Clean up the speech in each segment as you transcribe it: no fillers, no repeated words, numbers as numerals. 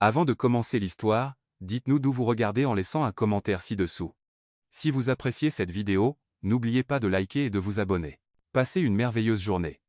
Avant de commencer l'histoire, dites-nous d'où vous regardez en laissant un commentaire ci-dessous. Si vous appréciez cette vidéo, n'oubliez pas de liker et de vous abonner. Passez une merveilleuse journée.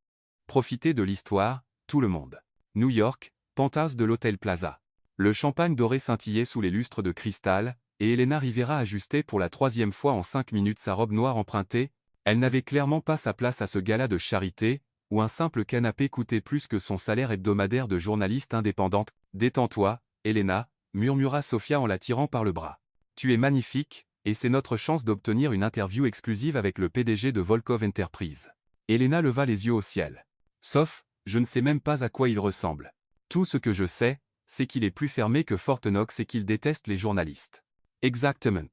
Profitez de l'histoire, tout le monde. New York, penthouse de l'Hôtel Plaza. Le champagne doré scintillait sous les lustres de cristal, et Elena Rivera ajustait pour la 3e fois en 5 minutes sa robe noire empruntée. Elle n'avait clairement pas sa place à ce gala de charité, où un simple canapé coûtait plus que son salaire hebdomadaire de journaliste indépendante. « Détends-toi, Elena », murmura Sofia en la tirant par le bras. « Tu es magnifique, et c'est notre chance d'obtenir une interview exclusive avec le PDG de Volkov Enterprises. » Elena leva les yeux au ciel. « Sauf, je ne sais même pas à quoi il ressemble. Tout ce que je sais, c'est qu'il est plus fermé que Fort Knox et qu'il déteste les journalistes. » Exactement.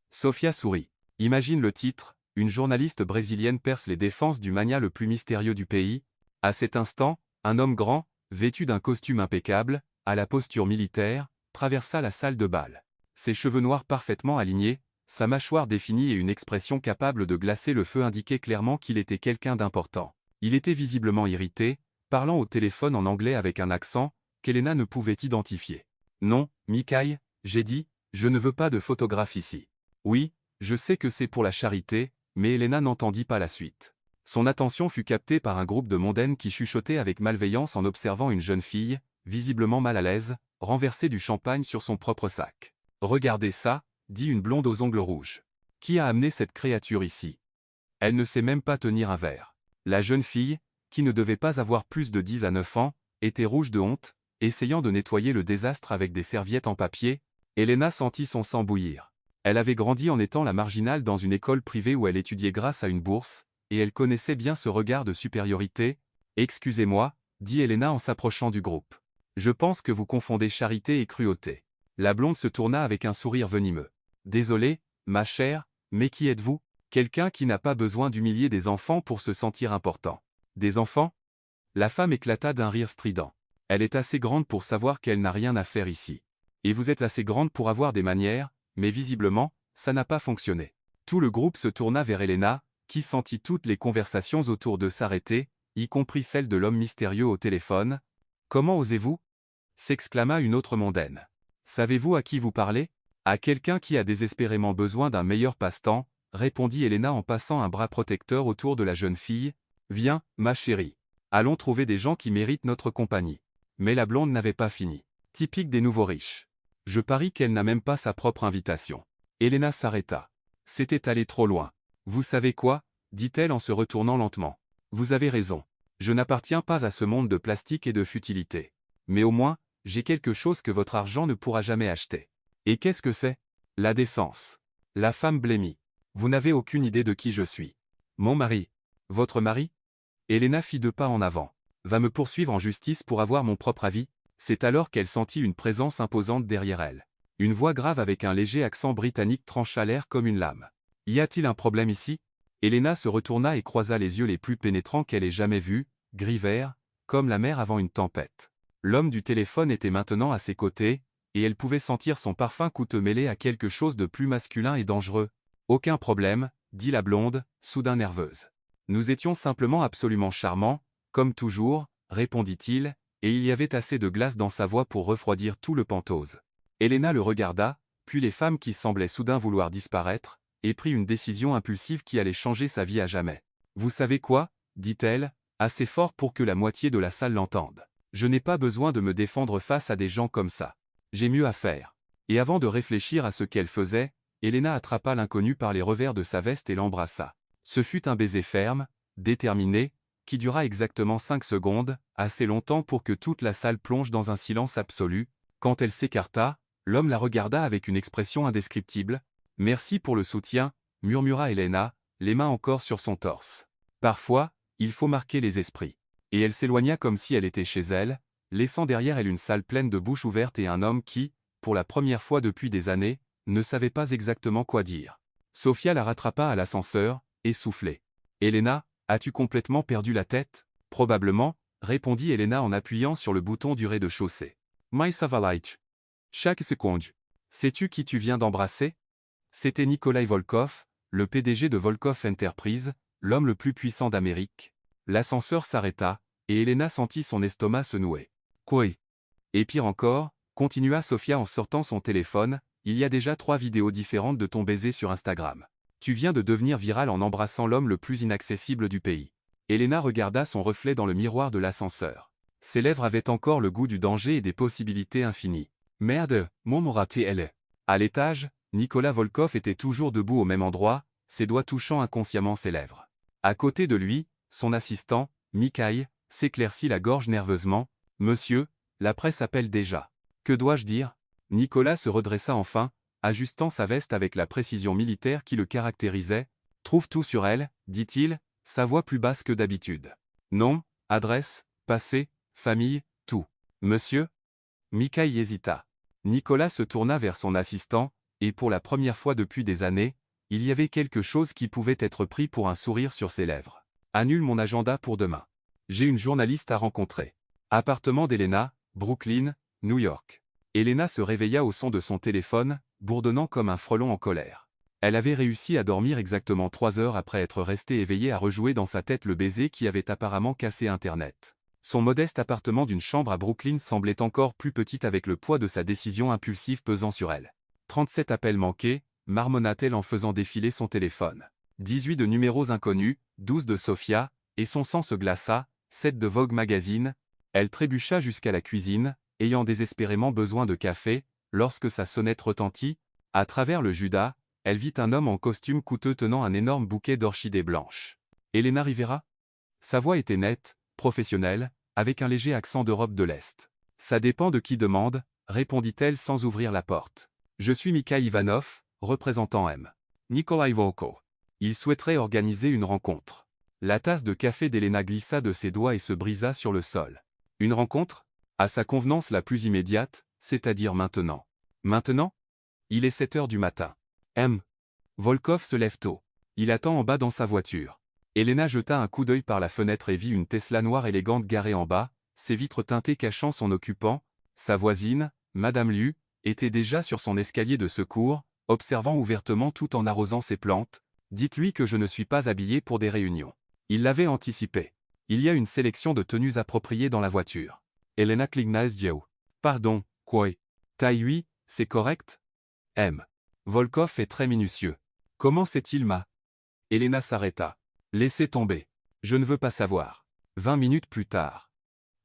Sofia sourit. Imagine le titre. Une journaliste brésilienne perce les défenses du magnat le plus mystérieux du pays. À cet instant, un homme grand, vêtu d'un costume impeccable, à la posture militaire, traversa la salle de bal. Ses cheveux noirs parfaitement alignés, sa mâchoire définie et une expression capable de glacer le feu indiquaient clairement qu'il était quelqu'un d'important. Il était visiblement irrité, parlant au téléphone en anglais avec un accent qu'Elena ne pouvait identifier. « Non, Mikaï, j'ai dit, je ne veux pas de photographe ici. »« Oui, je sais que c'est pour la charité. » Mais Elena n'entendit pas la suite. Son attention fut captée par un groupe de mondaines qui chuchotaient avec malveillance en observant une jeune fille, visiblement mal à l'aise, renverser du champagne sur son propre sac. « Regardez ça », dit une blonde aux ongles rouges. « Qui a amené cette créature ici ? Elle ne sait même pas tenir un verre. » La jeune fille, qui ne devait pas avoir plus de 10 à 9 ans, était rouge de honte, essayant de nettoyer le désastre avec des serviettes en papier. Elena sentit son sang bouillir. Elle avait grandi en étant la marginale dans une école privée où elle étudiait grâce à une bourse, et elle connaissait bien ce regard de supériorité. « Excusez-moi », dit Elena en s'approchant du groupe. « Je pense que vous confondez charité et cruauté. » La blonde se tourna avec un sourire venimeux. « Désolée, ma chère, mais qui êtes-vous ? Quelqu'un qui n'a pas besoin d'humilier des enfants pour se sentir important. »« Des enfants ?» La femme éclata d'un rire strident. « Elle est assez grande pour savoir qu'elle n'a rien à faire ici. Et vous êtes assez grande pour avoir des manières. » Mais visiblement, ça n'a pas fonctionné. Tout le groupe se tourna vers Elena, qui sentit toutes les conversations autour d'eux s'arrêter, y compris celle de l'homme mystérieux au téléphone. « Comment osez-vous » s'exclama une autre mondaine. « Savez-vous à qui vous parlez ? À quelqu'un qui a désespérément besoin d'un meilleur passe-temps, » répondit Elena en passant un bras protecteur autour de la jeune fille. « Viens, ma chérie. Allons trouver des gens qui méritent notre compagnie. » Mais la blonde n'avait pas fini. Typique des nouveaux riches. Je parie qu'elle n'a même pas sa propre invitation. Elena s'arrêta. C'était allé trop loin. Vous savez quoi ? Dit-elle en se retournant lentement. Vous avez raison. Je n'appartiens pas à ce monde de plastique et de futilité. Mais au moins, j'ai quelque chose que votre argent ne pourra jamais acheter. Et qu'est-ce que c'est ? La décence. La femme blêmit. Vous n'avez aucune idée de qui je suis. Mon mari. Votre mari ? Elena fit 2 pas en avant. Va me poursuivre en justice pour avoir mon propre avis ? C'est alors qu'elle sentit une présence imposante derrière elle. Une voix grave avec un léger accent britannique trancha l'air comme une lame. « Y a-t-il un problème ici ?» Elena se retourna et croisa les yeux les plus pénétrants qu'elle ait jamais vus, gris vert, comme la mer avant une tempête. L'homme du téléphone était maintenant à ses côtés, et elle pouvait sentir son parfum coûteux mêlé à quelque chose de plus masculin et dangereux. « Aucun problème, » dit la blonde, soudain nerveuse. « Nous étions simplement absolument charmants, comme toujours, » répondit-il, et il y avait assez de glace dans sa voix pour refroidir tout le penthouse. Elena le regarda, puis les femmes qui semblaient soudain vouloir disparaître, et prit une décision impulsive qui allait changer sa vie à jamais. « Vous savez quoi ?» dit-elle, assez fort pour que la moitié de la salle l'entende. « Je n'ai pas besoin de me défendre face à des gens comme ça. J'ai mieux à faire. » Et avant de réfléchir à ce qu'elle faisait, Elena attrapa l'inconnu par les revers de sa veste et l'embrassa. Ce fut un baiser ferme, déterminé, qui dura exactement 5 secondes, assez longtemps pour que toute la salle plonge dans un silence absolu. Quand elle s'écarta, l'homme la regarda avec une expression indescriptible. « Merci pour le soutien », murmura Elena, les mains encore sur son torse. « Parfois, il faut marquer les esprits. » Et elle s'éloigna comme si elle était chez elle, laissant derrière elle une salle pleine de bouches ouvertes et un homme qui, pour la première fois depuis des années, ne savait pas exactement quoi dire. Sofia la rattrapa à l'ascenseur, essoufflée. « Elena, as-tu complètement perdu la tête ?» « Probablement, » répondit Elena en appuyant sur le bouton du rez-de-chaussée. « Mais ça va like. Chaque seconde. Sais-tu qui tu viens d'embrasser ?» C'était Nikolai Volkov, le PDG de Volkov Enterprises, l'homme le plus puissant d'Amérique. L'ascenseur s'arrêta, et Elena sentit son estomac se nouer. « Quoi ?» Et pire encore, Continua Sofia en sortant son téléphone, il y a déjà 3 vidéos différentes de ton baiser sur Instagram. Tu viens de devenir viral en embrassant l'homme le plus inaccessible du pays. Elena regarda son reflet dans le miroir de l'ascenseur. Ses lèvres avaient encore le goût du danger et des possibilités infinies. Merde, murmura-t-elle. À l'étage, Nicolas Volkov était toujours debout au même endroit, ses doigts touchant inconsciemment ses lèvres. À côté de lui, son assistant, Mikhaïl, s'éclaircit la gorge nerveusement. « Monsieur, la presse appelle déjà. Que dois-je dire ?» Nicolas se redressa enfin, ajustant sa veste avec la précision militaire qui le caractérisait. « Trouve tout sur elle, dit-il, sa voix plus basse que d'habitude. Nom, adresse, passé, famille, tout. Monsieur ?» Mikhaïl hésita. Nicolas se tourna vers son assistant, et pour la première fois depuis des années, il y avait quelque chose qui pouvait être pris pour un sourire sur ses lèvres. « Annule mon agenda pour demain. J'ai une journaliste à rencontrer. » Appartement d'Elena, Brooklyn, New York. Elena se réveilla au son de son téléphone, bourdonnant comme un frelon en colère. Elle avait réussi à dormir exactement 3 heures après être restée éveillée à rejouer dans sa tête le baiser qui avait apparemment cassé Internet. Son modeste appartement d'une chambre à Brooklyn semblait encore plus petit avec le poids de sa décision impulsive pesant sur elle. 37 appels manqués, marmonna-t-elle en faisant défiler son téléphone. 18 de numéros inconnus, 12 de Sofia, et son sang se glaça, 7 de Vogue Magazine. Elle trébucha jusqu'à la cuisine, ayant désespérément besoin de café, lorsque sa sonnette retentit. À travers le Judas, elle vit un homme en costume coûteux tenant un énorme bouquet d'orchidées blanches. Elena Rivera? Sa voix était nette, professionnelle, avec un léger accent d'Europe de l'Est. Ça dépend de qui demande, répondit-elle sans ouvrir la porte. Je suis Mikhaïl Ivanov, représentant M. Nikolai Volkov. Il souhaiterait organiser une rencontre. La tasse de café d'Elena glissa de ses doigts et se brisa sur le sol. Une rencontre? À sa convenance la plus immédiate, c'est-à-dire maintenant. Maintenant? Il est 7 heures du matin. M. Volkov se lève tôt. Il attend en bas dans sa voiture. Elena jeta un coup d'œil par la fenêtre et vit une Tesla noire élégante garée en bas, ses vitres teintées cachant son occupant. Sa voisine, Madame Liu, était déjà sur son escalier de secours, observant ouvertement tout en arrosant ses plantes. Dites-lui que je ne suis pas habillé pour des réunions. Il l'avait anticipé. Il y a une sélection de tenues appropriées dans la voiture. Elena Klignaz-Diao. Pardon, quoi? Taille 8, c'est correct? M. Volkov est très minutieux. Comment sait-il ma? Elena s'arrêta. Laissez tomber. Je ne veux pas savoir. 20 minutes plus tard.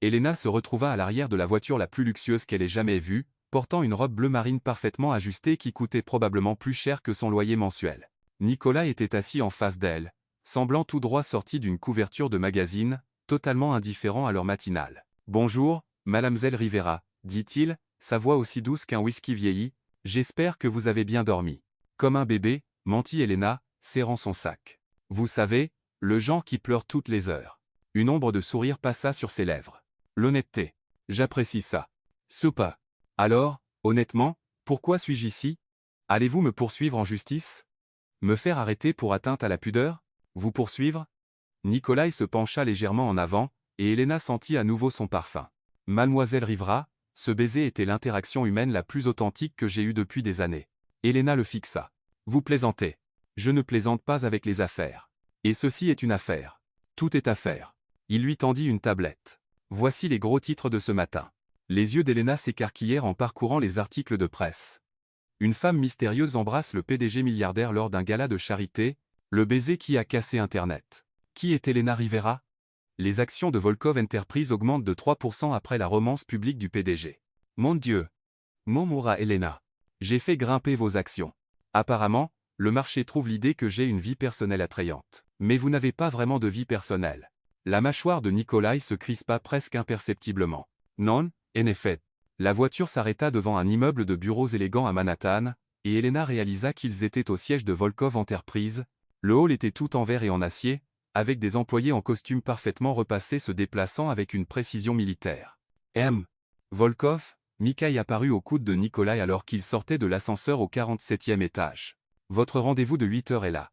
Elena se retrouva à l'arrière de la voiture la plus luxueuse qu'elle ait jamais vue, portant une robe bleu marine parfaitement ajustée qui coûtait probablement plus cher que son loyer mensuel. Nicolas était assis en face d'elle, semblant tout droit sorti d'une couverture de magazine, totalement indifférent à l'heure matinale. « Bonjour, mademoiselle Rivera, dit-il, sa voix aussi douce qu'un whisky vieilli, j'espère que vous avez bien dormi. Comme un bébé, mentit Elena, serrant son sac. Vous savez, le genre qui pleure toutes les heures. Une ombre de sourire passa sur ses lèvres. L'honnêteté. J'apprécie ça. Soupa. Alors, honnêtement, pourquoi suis-je ici? Allez-vous me poursuivre en justice? Me faire arrêter pour atteinte à la pudeur? Vous poursuivre? Nikolai se pencha légèrement en avant, et Elena sentit à nouveau son parfum. Mademoiselle Rivera, ce baiser était l'interaction humaine la plus authentique que j'ai eue depuis des années. Elena le fixa. Vous plaisantez. Je ne plaisante pas avec les affaires. Et ceci est une affaire. Tout est affaire. Il lui tendit une tablette. Voici les gros titres de ce matin. Les yeux d'Elena s'écarquillèrent en parcourant les articles de presse. Une femme mystérieuse embrasse le PDG milliardaire lors d'un gala de charité, le baiser qui a cassé Internet. Qui est Elena Rivera? Les actions de Volkov Enterprise augmentent de 3% après la romance publique du PDG. Mon Dieu! Murmura Elena. J'ai fait grimper vos actions. Apparemment, le marché trouve l'idée que j'ai une vie personnelle attrayante. Mais vous n'avez pas vraiment de vie personnelle. La mâchoire de Nikolai se crispa presque imperceptiblement. Non, en effet. La voiture s'arrêta devant un immeuble de bureaux élégants à Manhattan, et Elena réalisa qu'ils étaient au siège de Volkov Enterprise. Le hall était tout en verre et en acier, avec des employés en costume parfaitement repassés se déplaçant avec une précision militaire. M. Volkov, Mikhaïl apparut au coude de Nikolai alors qu'il sortait de l'ascenseur au 47e étage. Votre rendez-vous de 8 heures est là.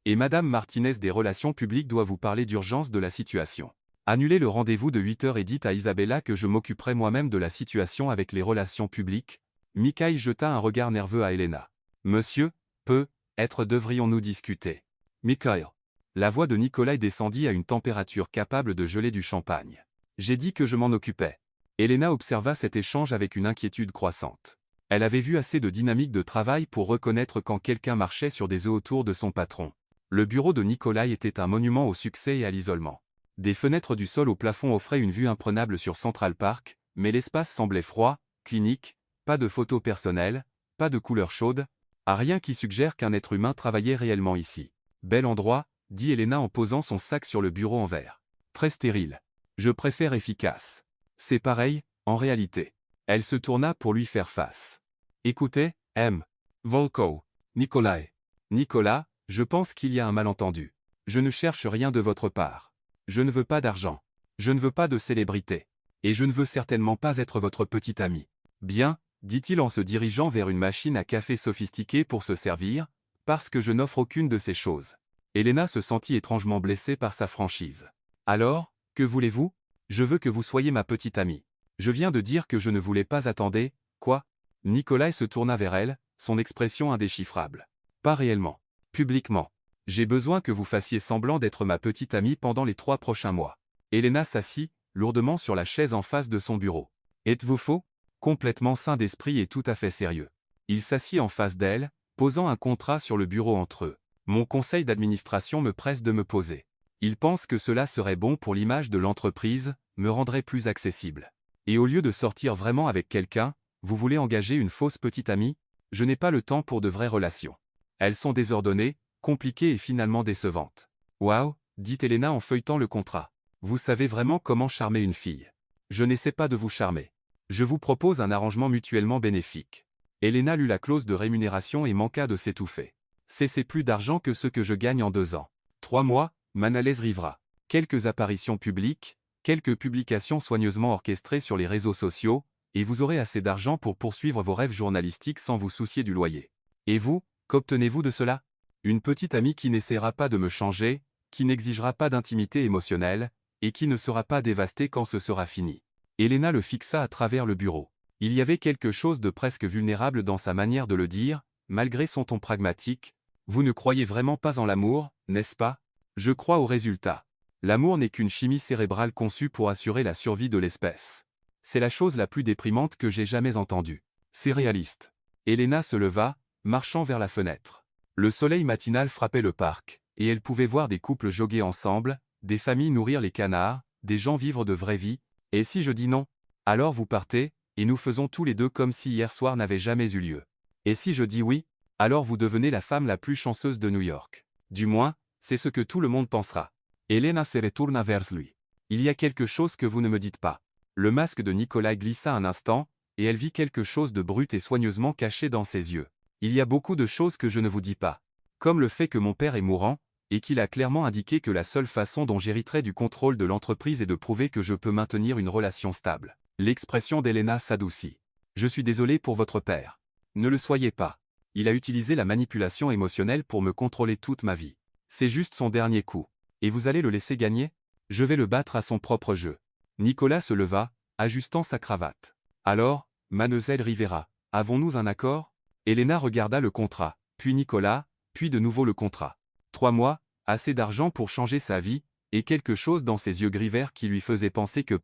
Et Madame Martinez des Relations publiques doit vous parler d'urgence de la situation. Annulez le rendez-vous de 8 heures et dites à Isabella que je m'occuperai moi-même de la situation avec les relations publiques. Mikhaïl jeta un regard nerveux à Elena. Monsieur, peut-être devrions-nous discuter. Mikhaïl. La voix de Nikolai descendit à une température capable de geler du champagne. J'ai dit que je m'en occupais. Elena observa cet échange avec une inquiétude croissante. Elle avait vu assez de dynamique de travail pour reconnaître quand quelqu'un marchait sur des œufs autour de son patron. Le bureau de Nikolai était un monument au succès et à l'isolement. Des fenêtres du sol au plafond offraient une vue imprenable sur Central Park, mais l'espace semblait froid, clinique, pas de photos personnelles, pas de couleurs chaudes, rien qui suggère qu'un être humain travaillait réellement ici. Bel endroit, dit Elena en posant son sac sur le bureau en verre. Très stérile. Je préfère efficace. C'est pareil, en réalité. Elle se tourna pour lui faire face. Écoutez, M. Volko. Nikolai. Nicolas, je pense qu'il y a un malentendu. Je ne cherche rien de votre part. Je ne veux pas d'argent. Je ne veux pas de célébrité. Et je ne veux certainement pas être votre petit ami. Bien, dit-il en se dirigeant vers une machine à café sophistiquée pour se servir, parce que je n'offre aucune de ces choses. Elena se sentit étrangement blessée par sa franchise. Alors, que voulez-vous? Je veux que vous soyez ma petite amie. Je viens de dire que je ne voulais pas attendre, quoi? Nikolai se tourna vers elle, son expression indéchiffrable. Pas réellement. Publiquement. J'ai besoin que vous fassiez semblant d'être ma petite amie pendant les 3 prochains mois. Elena s'assit, lourdement sur la chaise en face de son bureau. Êtes-vous faux? Complètement sain d'esprit et tout à fait sérieux. Il s'assit en face d'elle, posant un contrat sur le bureau entre eux. Mon conseil d'administration me presse de me poser. Il pense que cela serait bon pour l'image de l'entreprise, me rendrait plus accessible. Et au lieu de sortir vraiment avec quelqu'un, vous voulez engager une fausse petite amie? Je n'ai pas le temps pour de vraies relations. Elles sont désordonnées, compliquées et finalement décevantes. Waouh, dit Elena en feuilletant le contrat. Vous savez vraiment comment charmer une fille. Je n'essaie pas de vous charmer. Je vous propose un arrangement mutuellement bénéfique. Elena lut la clause de rémunération et manqua de s'étouffer. C'est plus d'argent que ce que je gagne en 2 ans. 3 mois, Manalaise rivera. Quelques apparitions publiques, quelques publications soigneusement orchestrées sur les réseaux sociaux, et vous aurez assez d'argent pour poursuivre vos rêves journalistiques sans vous soucier du loyer. Et vous, qu'obtenez-vous de cela? Une petite amie qui n'essaiera pas de me changer, qui n'exigera pas d'intimité émotionnelle, et qui ne sera pas dévastée quand ce sera fini. Elena le fixa à travers le bureau. Il y avait quelque chose de presque vulnérable dans sa manière de le dire, malgré son ton pragmatique. Vous ne croyez vraiment pas en l'amour, n'est-ce pas? Je crois au résultat. L'amour n'est qu'une chimie cérébrale conçue pour assurer la survie de l'espèce. C'est la chose la plus déprimante que j'ai jamais entendue. C'est réaliste. Elena se leva, marchant vers la fenêtre. Le soleil matinal frappait le parc, et elle pouvait voir des couples jogger ensemble, des familles nourrir les canards, des gens vivre de vraie vie. Et si je dis non? Alors vous partez, et nous faisons tous les deux comme si hier soir n'avait jamais eu lieu. Et si je dis oui? Alors vous devenez la femme la plus chanceuse de New York. Du moins, c'est ce que tout le monde pensera. Elena se retourna vers lui. Il y a quelque chose que vous ne me dites pas. Le masque de Nikolai glissa un instant, et elle vit quelque chose de brut et soigneusement caché dans ses yeux. Il y a beaucoup de choses que je ne vous dis pas. Comme le fait que mon père est mourant, et qu'il a clairement indiqué que la seule façon dont j'hériterai du contrôle de l'entreprise est de prouver que je peux maintenir une relation stable. L'expression d'Elena s'adoucit. Je suis désolé pour votre père. Ne le soyez pas. Il a utilisé la manipulation émotionnelle pour me contrôler toute ma vie. C'est juste son dernier coup. Et vous allez le laisser gagner? Je vais le battre à son propre jeu. Nicolas se leva, ajustant sa cravate. Alors, Mademoiselle Rivera, avons-nous un accord? Elena regarda le contrat, puis Nicolas, puis de nouveau le contrat. 3 mois, assez d'argent pour changer sa vie, et quelque chose dans ses yeux gris verts qui lui faisait penser que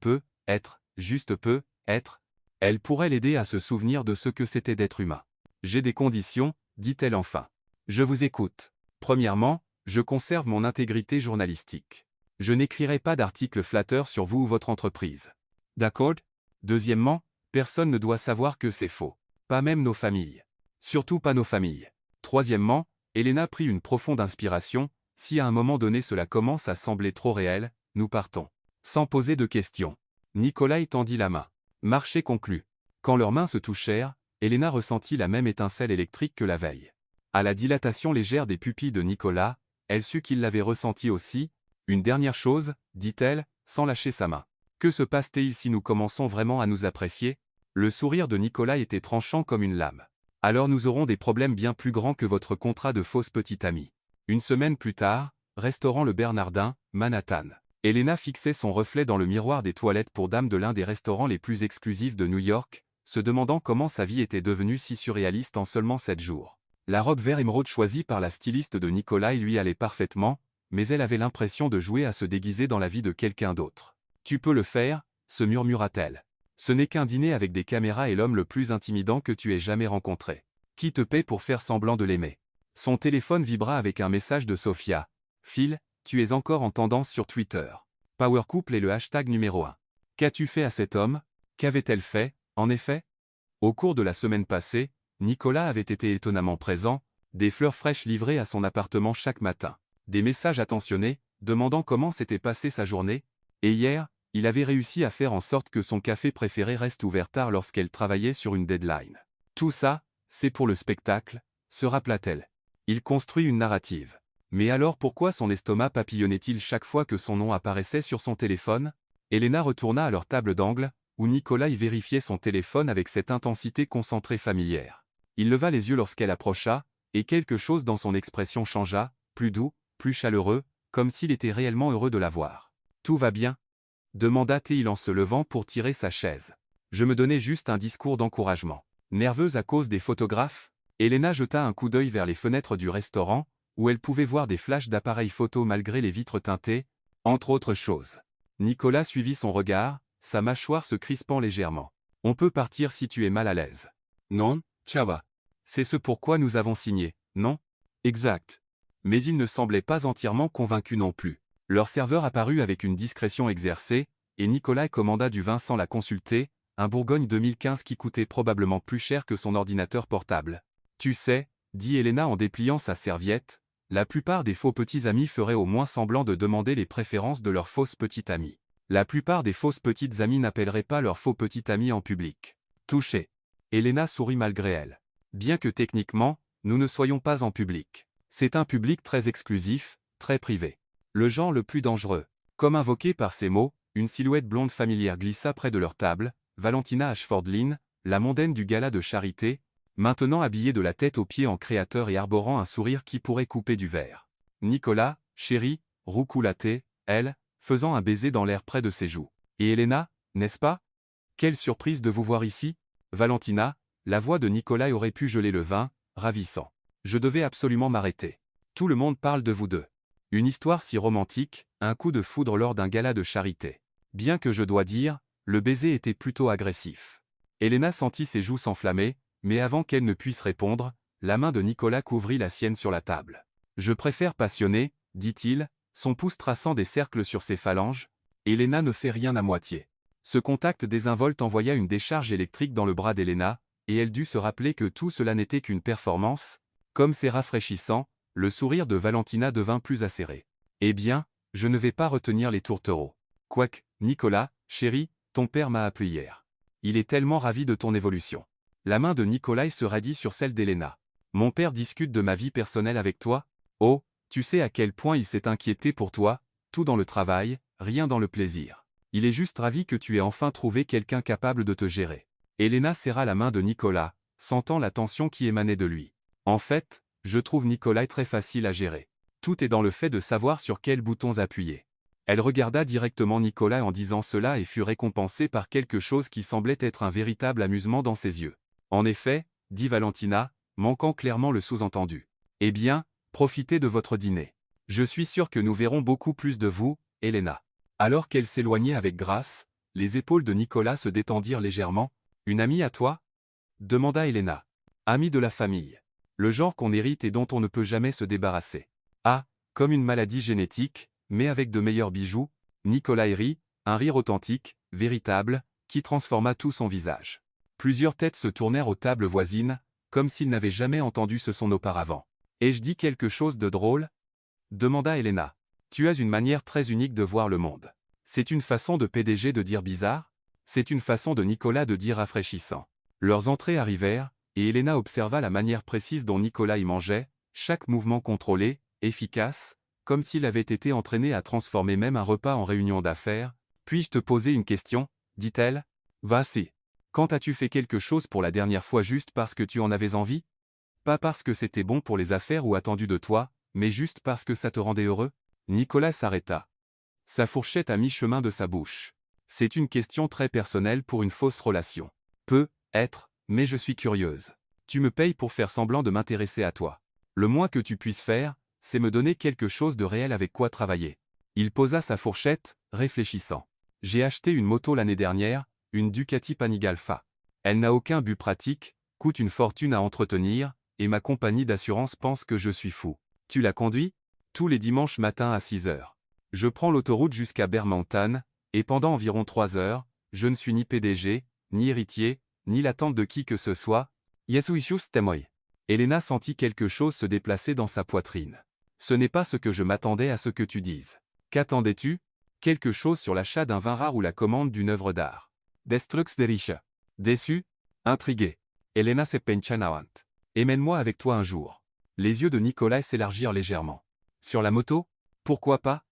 juste peut, être, elle pourrait l'aider à se souvenir de ce que c'était d'être humain. J'ai des conditions, dit-elle enfin. Je vous écoute. Premièrement, je conserve mon intégrité journalistique. Je n'écrirai pas d'articles flatteurs sur vous ou votre entreprise. D'accord? Deuxièmement, personne ne doit savoir que c'est faux. Pas même nos familles. Surtout pas nos familles. Troisièmement, Elena prit une profonde inspiration. Si à un moment donné cela commence à sembler trop réel, nous partons. Sans poser de questions. Nicolas tendit la main. Marché conclu. Quand leurs mains se touchèrent, Elena ressentit la même étincelle électrique que la veille. À la dilatation légère des pupilles de Nicolas, elle sut qu'il l'avait ressenti aussi. Une dernière chose, dit-elle, sans lâcher sa main. Que se passe-t-il si nous commençons vraiment à nous apprécier? Le sourire de Nicolas était tranchant comme une lame. Alors nous aurons des problèmes bien plus grands que votre contrat de fausse petite amie. Une semaine plus tard, restaurant Le Bernardin, Manhattan. Elena fixait son reflet dans le miroir des toilettes pour dames de l'un des restaurants les plus exclusifs de New York, se demandant comment sa vie était devenue si surréaliste en seulement 7 jours. La robe vert émeraude choisie par la styliste de Nicolas lui allait parfaitement, mais elle avait l'impression de jouer à se déguiser dans la vie de quelqu'un d'autre. Tu peux le faire, se murmura-t-elle. Ce n'est qu'un dîner avec des caméras et l'homme le plus intimidant que tu aies jamais rencontré. Qui te paie pour faire semblant de l'aimer? Son téléphone vibra avec un message de Sophia. Phil, tu es encore en tendance sur Twitter. Power Couple est le hashtag numéro 1. Qu'as-tu fait à cet homme? Qu'avait-elle fait, en effet? Au cours de la semaine passée, Nicolas avait été étonnamment présent, des fleurs fraîches livrées à son appartement chaque matin, des messages attentionnés, demandant comment s'était passée sa journée, et hier, il avait réussi à faire en sorte que son café préféré reste ouvert tard lorsqu'elle travaillait sur une deadline. Tout ça, c'est pour le spectacle, se rappela-t-elle. Il construit une narrative. Mais alors pourquoi son estomac papillonnait-il chaque fois que son nom apparaissait sur son téléphone? Elena retourna à leur table d'angle, où Nicolas y vérifiait son téléphone avec cette intensité concentrée familière. Il leva les yeux lorsqu'elle approcha, et quelque chose dans son expression changea, plus doux, plus chaleureux, comme s'il était réellement heureux de la voir. « Tout va bien ?» demanda-t-il en se levant pour tirer sa chaise. « Je me donnais juste un discours d'encouragement. » Nerveuse à cause des photographes, Elena jeta un coup d'œil vers les fenêtres du restaurant, où elle pouvait voir des flashs d'appareils photo malgré les vitres teintées, entre autres choses. Nicolas suivit son regard, sa mâchoire se crispant légèrement. « On peut partir si tu es mal à l'aise. »« Non, ça va. C'est ce pourquoi nous avons signé, non? » »« Exact. » Mais il ne semblait pas entièrement convaincu non plus. Leur serveur apparut avec une discrétion exercée, et Nicolas commanda du vin sans la consulter, un Bourgogne 2015 qui coûtait probablement plus cher que son ordinateur portable. « Tu sais, » dit Elena en dépliant sa serviette, « la plupart des faux petits amis feraient au moins semblant de demander les préférences de leurs fausses petites amies. La plupart des fausses petites amies n'appelleraient pas leurs faux petits amis en public. » Touché. Elena sourit malgré elle. Bien que techniquement, nous ne soyons pas en public. C'est un public très exclusif, très privé. Le genre le plus dangereux. Comme invoqué par ces mots, une silhouette blonde familière glissa près de leur table, Valentina Ashford-Lynn, la mondaine du gala de charité, maintenant habillée de la tête aux pieds en créateur et arborant un sourire qui pourrait couper du verre. Nicolas, chéri, roucoulaté, elle, faisant un baiser dans l'air près de ses joues. Et Elena, n'est-ce pas? Quelle surprise de vous voir ici? Valentina, la voix de Nicolas aurait pu geler le vin, ravissant. Je devais absolument m'arrêter. Tout le monde parle de vous deux. Une histoire si romantique, un coup de foudre lors d'un gala de charité. Bien que je dois dire, le baiser était plutôt agressif. Elena sentit ses joues s'enflammer, mais avant qu'elle ne puisse répondre, la main de Nicolas couvrit la sienne sur la table. Je préfère passionner, dit-il, son pouce traçant des cercles sur ses phalanges. Elena ne fait rien à moitié. Ce contact désinvolte envoya une décharge électrique dans le bras d'Elena, et elle dut se rappeler que tout cela n'était qu'une performance. Comme c'est rafraîchissant, le sourire de Valentina devint plus acéré. Eh bien, je ne vais pas retenir les tourtereaux. Quoique, Nicolas, chéri, ton père m'a appelé hier. Il est tellement ravi de ton évolution. La main de Nicolas se radit sur celle d'Elena. Mon père discute de ma vie personnelle avec toi? Oh, tu sais à quel point il s'est inquiété pour toi, tout dans le travail, rien dans le plaisir. Il est juste ravi que tu aies enfin trouvé quelqu'un capable de te gérer. Elena serra la main de Nicolas, sentant la tension qui émanait de lui. En fait, je trouve Nicolas très facile à gérer. Tout est dans le fait de savoir sur quels boutons appuyer. Elle regarda directement Nicolas en disant cela et fut récompensée par quelque chose qui semblait être un véritable amusement dans ses yeux. En effet, dit Valentina, manquant clairement le sous-entendu. Eh bien, profitez de votre dîner. Je suis sûr que nous verrons beaucoup plus de vous, Elena. Alors qu'elle s'éloignait avec grâce, les épaules de Nicolas se détendirent légèrement. Une amie à toi? Demanda Elena. Amie de la famille. Le genre qu'on hérite et dont on ne peut jamais se débarrasser. Ah, comme une maladie génétique, mais avec de meilleurs bijoux, Nicolas rit, un rire authentique, véritable, qui transforma tout son visage. Plusieurs têtes se tournèrent aux tables voisines, comme s'ils n'avaient jamais entendu ce son auparavant. Ai-je dit quelque chose de drôle? Demanda Elena. Tu as une manière très unique de voir le monde. C'est une façon de PDG de dire bizarre? C'est une façon de Nicolas de dire rafraîchissant. Leurs entrées arrivèrent, et Elena observa la manière précise dont Nicolas y mangeait, chaque mouvement contrôlé, efficace, comme s'il avait été entraîné à transformer même un repas en réunion d'affaires. « Puis-je te poser une question ?» dit-elle. « Vas-y. Quand as-tu fait quelque chose pour la dernière fois juste parce que tu en avais envie? Pas parce que c'était bon pour les affaires ou attendu de toi, mais juste parce que ça te rendait heureux ?» Nicolas s'arrêta. Sa fourchette à mi-chemin de sa bouche. C'est une question très personnelle pour une fausse relation. Peut être, mais je suis curieuse. Tu me payes pour faire semblant de m'intéresser à toi. Le moins que tu puisses faire, c'est me donner quelque chose de réel avec quoi travailler. Il posa sa fourchette, réfléchissant. J'ai acheté une moto l'année dernière, une Ducati Panigale. Elle n'a aucun but pratique, coûte une fortune à entretenir, et ma compagnie d'assurance pense que je suis fou. Tu la conduis? Tous les dimanches matins à 6 heures. Je prends l'autoroute jusqu'à Bermontan, et pendant environ 3 heures, je ne suis ni PDG, ni héritier, ni l'attente de qui que ce soit. Yesuishus temoy. Elena sentit quelque chose se déplacer dans sa poitrine. Ce n'est pas ce que je m'attendais à ce que tu dises. Qu'attendais-tu? Quelque chose sur l'achat d'un vin rare ou la commande d'une œuvre d'art. Destrux deriche. Déçu? Intrigué. Elena se penchanawant. Emmène-moi avec toi un jour. Les yeux de Nicolas s'élargirent légèrement. Sur la moto? Pourquoi pas?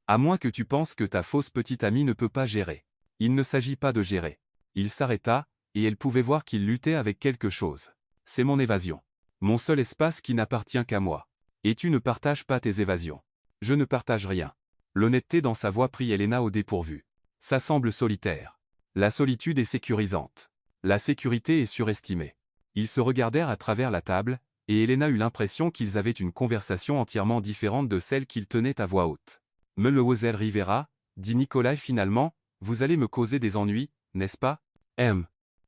À moins que tu penses que ta fausse petite amie ne peut pas gérer. Il ne s'agit pas de gérer. Il s'arrêta, et elle pouvait voir qu'il luttait avec quelque chose. C'est mon évasion. Mon seul espace qui n'appartient qu'à moi. Et tu ne partages pas tes évasions. Je ne partage rien. L'honnêteté dans sa voix prit Elena au dépourvu. Ça semble solitaire. La solitude est sécurisante. La sécurité est surestimée. Ils se regardèrent à travers la table, et Elena eut l'impression qu'ils avaient une conversation entièrement différente de celle qu'ils tenaient à voix haute. Mademoiselle Rivera, dit Nicolas finalement, vous allez me causer des ennuis, n'est-ce pas?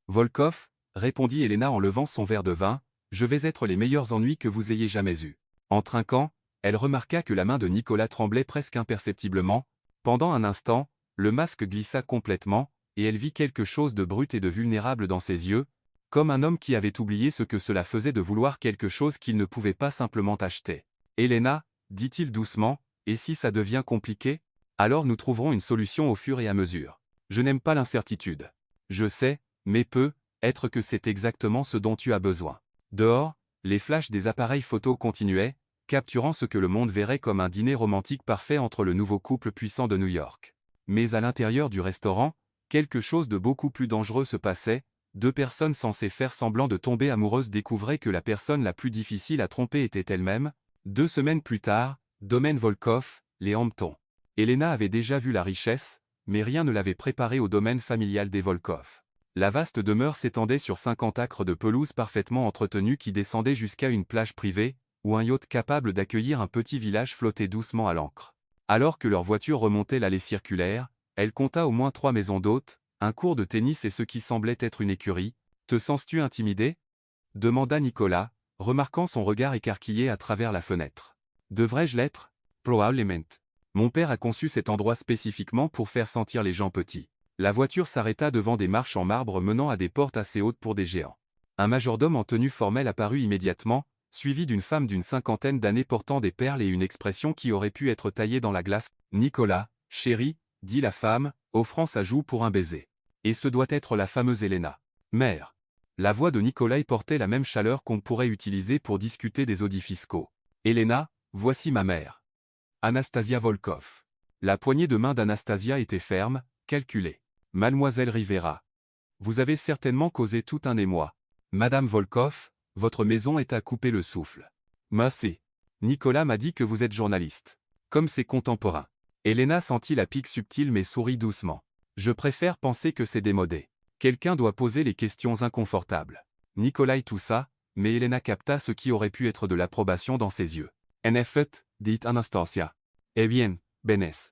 Volkov, répondit Elena en levant son verre de vin, je vais être les meilleurs ennuis que vous ayez jamais eus. En trinquant, elle remarqua que la main de Nicolas tremblait presque imperceptiblement. Pendant un instant, le masque glissa complètement, et elle vit quelque chose de brut et de vulnérable dans ses yeux, comme un homme qui avait oublié ce que cela faisait de vouloir quelque chose qu'il ne pouvait pas simplement acheter. Elena, dit-il doucement, et si ça devient compliqué? Alors nous trouverons une solution au fur et à mesure. Je n'aime pas l'incertitude. Je sais, mais peut-être que c'est exactement ce dont tu as besoin. Dehors, les flashs des appareils photo continuaient, capturant ce que le monde verrait comme un dîner romantique parfait entre le nouveau couple puissant de New York. Mais à l'intérieur du restaurant, quelque chose de beaucoup plus dangereux se passait. Deux personnes censées faire semblant de tomber amoureuses découvraient que la personne la plus difficile à tromper était elle-même. 2 semaines plus tard, domaine Volkov, les Hamptons. Elena avait déjà vu la richesse, mais rien ne l'avait préparée au domaine familial des Volkov. La vaste demeure s'étendait sur 50 acres de pelouse parfaitement entretenue qui descendait jusqu'à une plage privée, où un yacht capable d'accueillir un petit village flottait doucement à l'ancre. Alors que leur voiture remontait l'allée circulaire, elle compta au moins 3 maisons d'hôtes, un cours de tennis et ce qui semblait être une écurie. Te sens-tu intimidé? Demanda Nicolas, remarquant son regard écarquillé à travers la fenêtre. Devrais-je l'être? Probablement. Mon père a conçu cet endroit spécifiquement pour faire sentir les gens petits. La voiture s'arrêta devant des marches en marbre menant à des portes assez hautes pour des géants. Un majordome en tenue formelle apparut immédiatement, suivi d'une femme d'une 50aine d'années portant des perles et une expression qui aurait pu être taillée dans la glace. Nicolas, chéri, dit la femme, offrant sa joue pour un baiser. Et ce doit être la fameuse Elena. Mère. La voix de Nicolas portait la même chaleur qu'on pourrait utiliser pour discuter des audits fiscaux. Elena, voici ma mère. Anastasia Volkov. La poignée de main d'Anastasia était ferme, calculée. Mademoiselle Rivera. Vous avez certainement causé tout un émoi. Madame Volkov, votre maison est à couper le souffle. Merci. Nicolas m'a dit que vous êtes journaliste. Comme ses contemporains. Elena sentit la pique subtile mais sourit doucement. Je préfère penser que c'est démodé. Quelqu'un doit poser les questions inconfortables. Nicolas toussa, mais Elena capta ce qui aurait pu être de l'approbation dans ses yeux. En effet, dit Anastasia. Eh bien, Benes.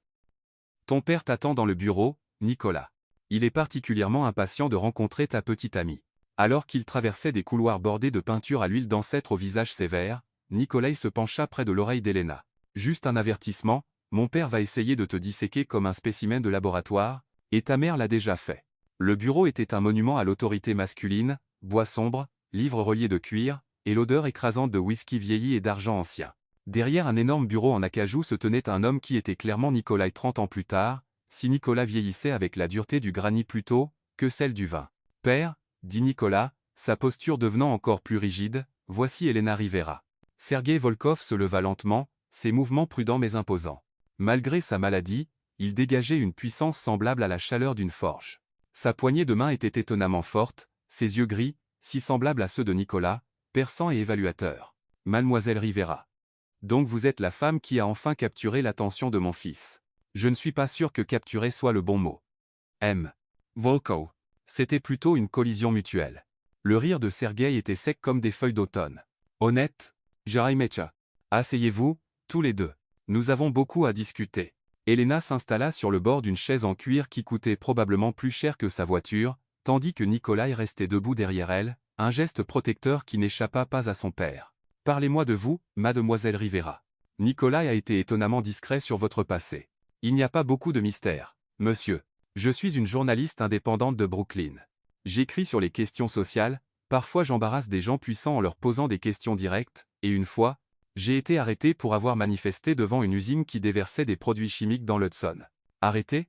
Ton père t'attend dans le bureau, Nicolas. Il est particulièrement impatient de rencontrer ta petite amie. Alors qu'il traversait des couloirs bordés de peinture à l'huile d'ancêtre au visage sévère, Nicolas se pencha près de l'oreille d'Elena. Juste un avertissement, mon père va essayer de te disséquer comme un spécimen de laboratoire, et ta mère l'a déjà fait. Le bureau était un monument à l'autorité masculine, bois sombre, livres reliés de cuir, et l'odeur écrasante de whisky vieilli et d'argent ancien. Derrière un énorme bureau en acajou se tenait un homme qui était clairement Nicolas 30 ans plus tard, si Nicolas vieillissait avec la dureté du granit plutôt que celle du vin. Père, dit Nicolas, sa posture devenant encore plus rigide, voici Elena Rivera. Sergei Volkov se leva lentement, ses mouvements prudents mais imposants. Malgré sa maladie, il dégageait une puissance semblable à la chaleur d'une forge. Sa poignée de main était étonnamment forte, ses yeux gris, si semblables à ceux de Nicolas, perçants et évaluateurs. Mademoiselle Rivera. Donc vous êtes la femme qui a enfin capturé l'attention de mon fils. Je ne suis pas sûr que capturer soit le bon mot. Volkov. C'était plutôt une collision mutuelle. Le rire de Sergueï était sec comme des feuilles d'automne. Honnête, Jaraimecha. Asseyez-vous, tous les deux. Nous avons beaucoup à discuter. Elena s'installa sur le bord d'une chaise en cuir qui coûtait probablement plus cher que sa voiture, tandis que Nikolai restait debout derrière elle, un geste protecteur qui n'échappa pas à son père. « Parlez-moi de vous, mademoiselle Rivera. » Nikolai a été étonnamment discret sur votre passé. « Il n'y a pas beaucoup de mystère, monsieur. Je suis une journaliste indépendante de Brooklyn. J'écris sur les questions sociales, parfois j'embarrasse des gens puissants en leur posant des questions directes, et une fois, j'ai été arrêté pour avoir manifesté devant une usine qui déversait des produits chimiques dans l'Hudson. » Arrêté ?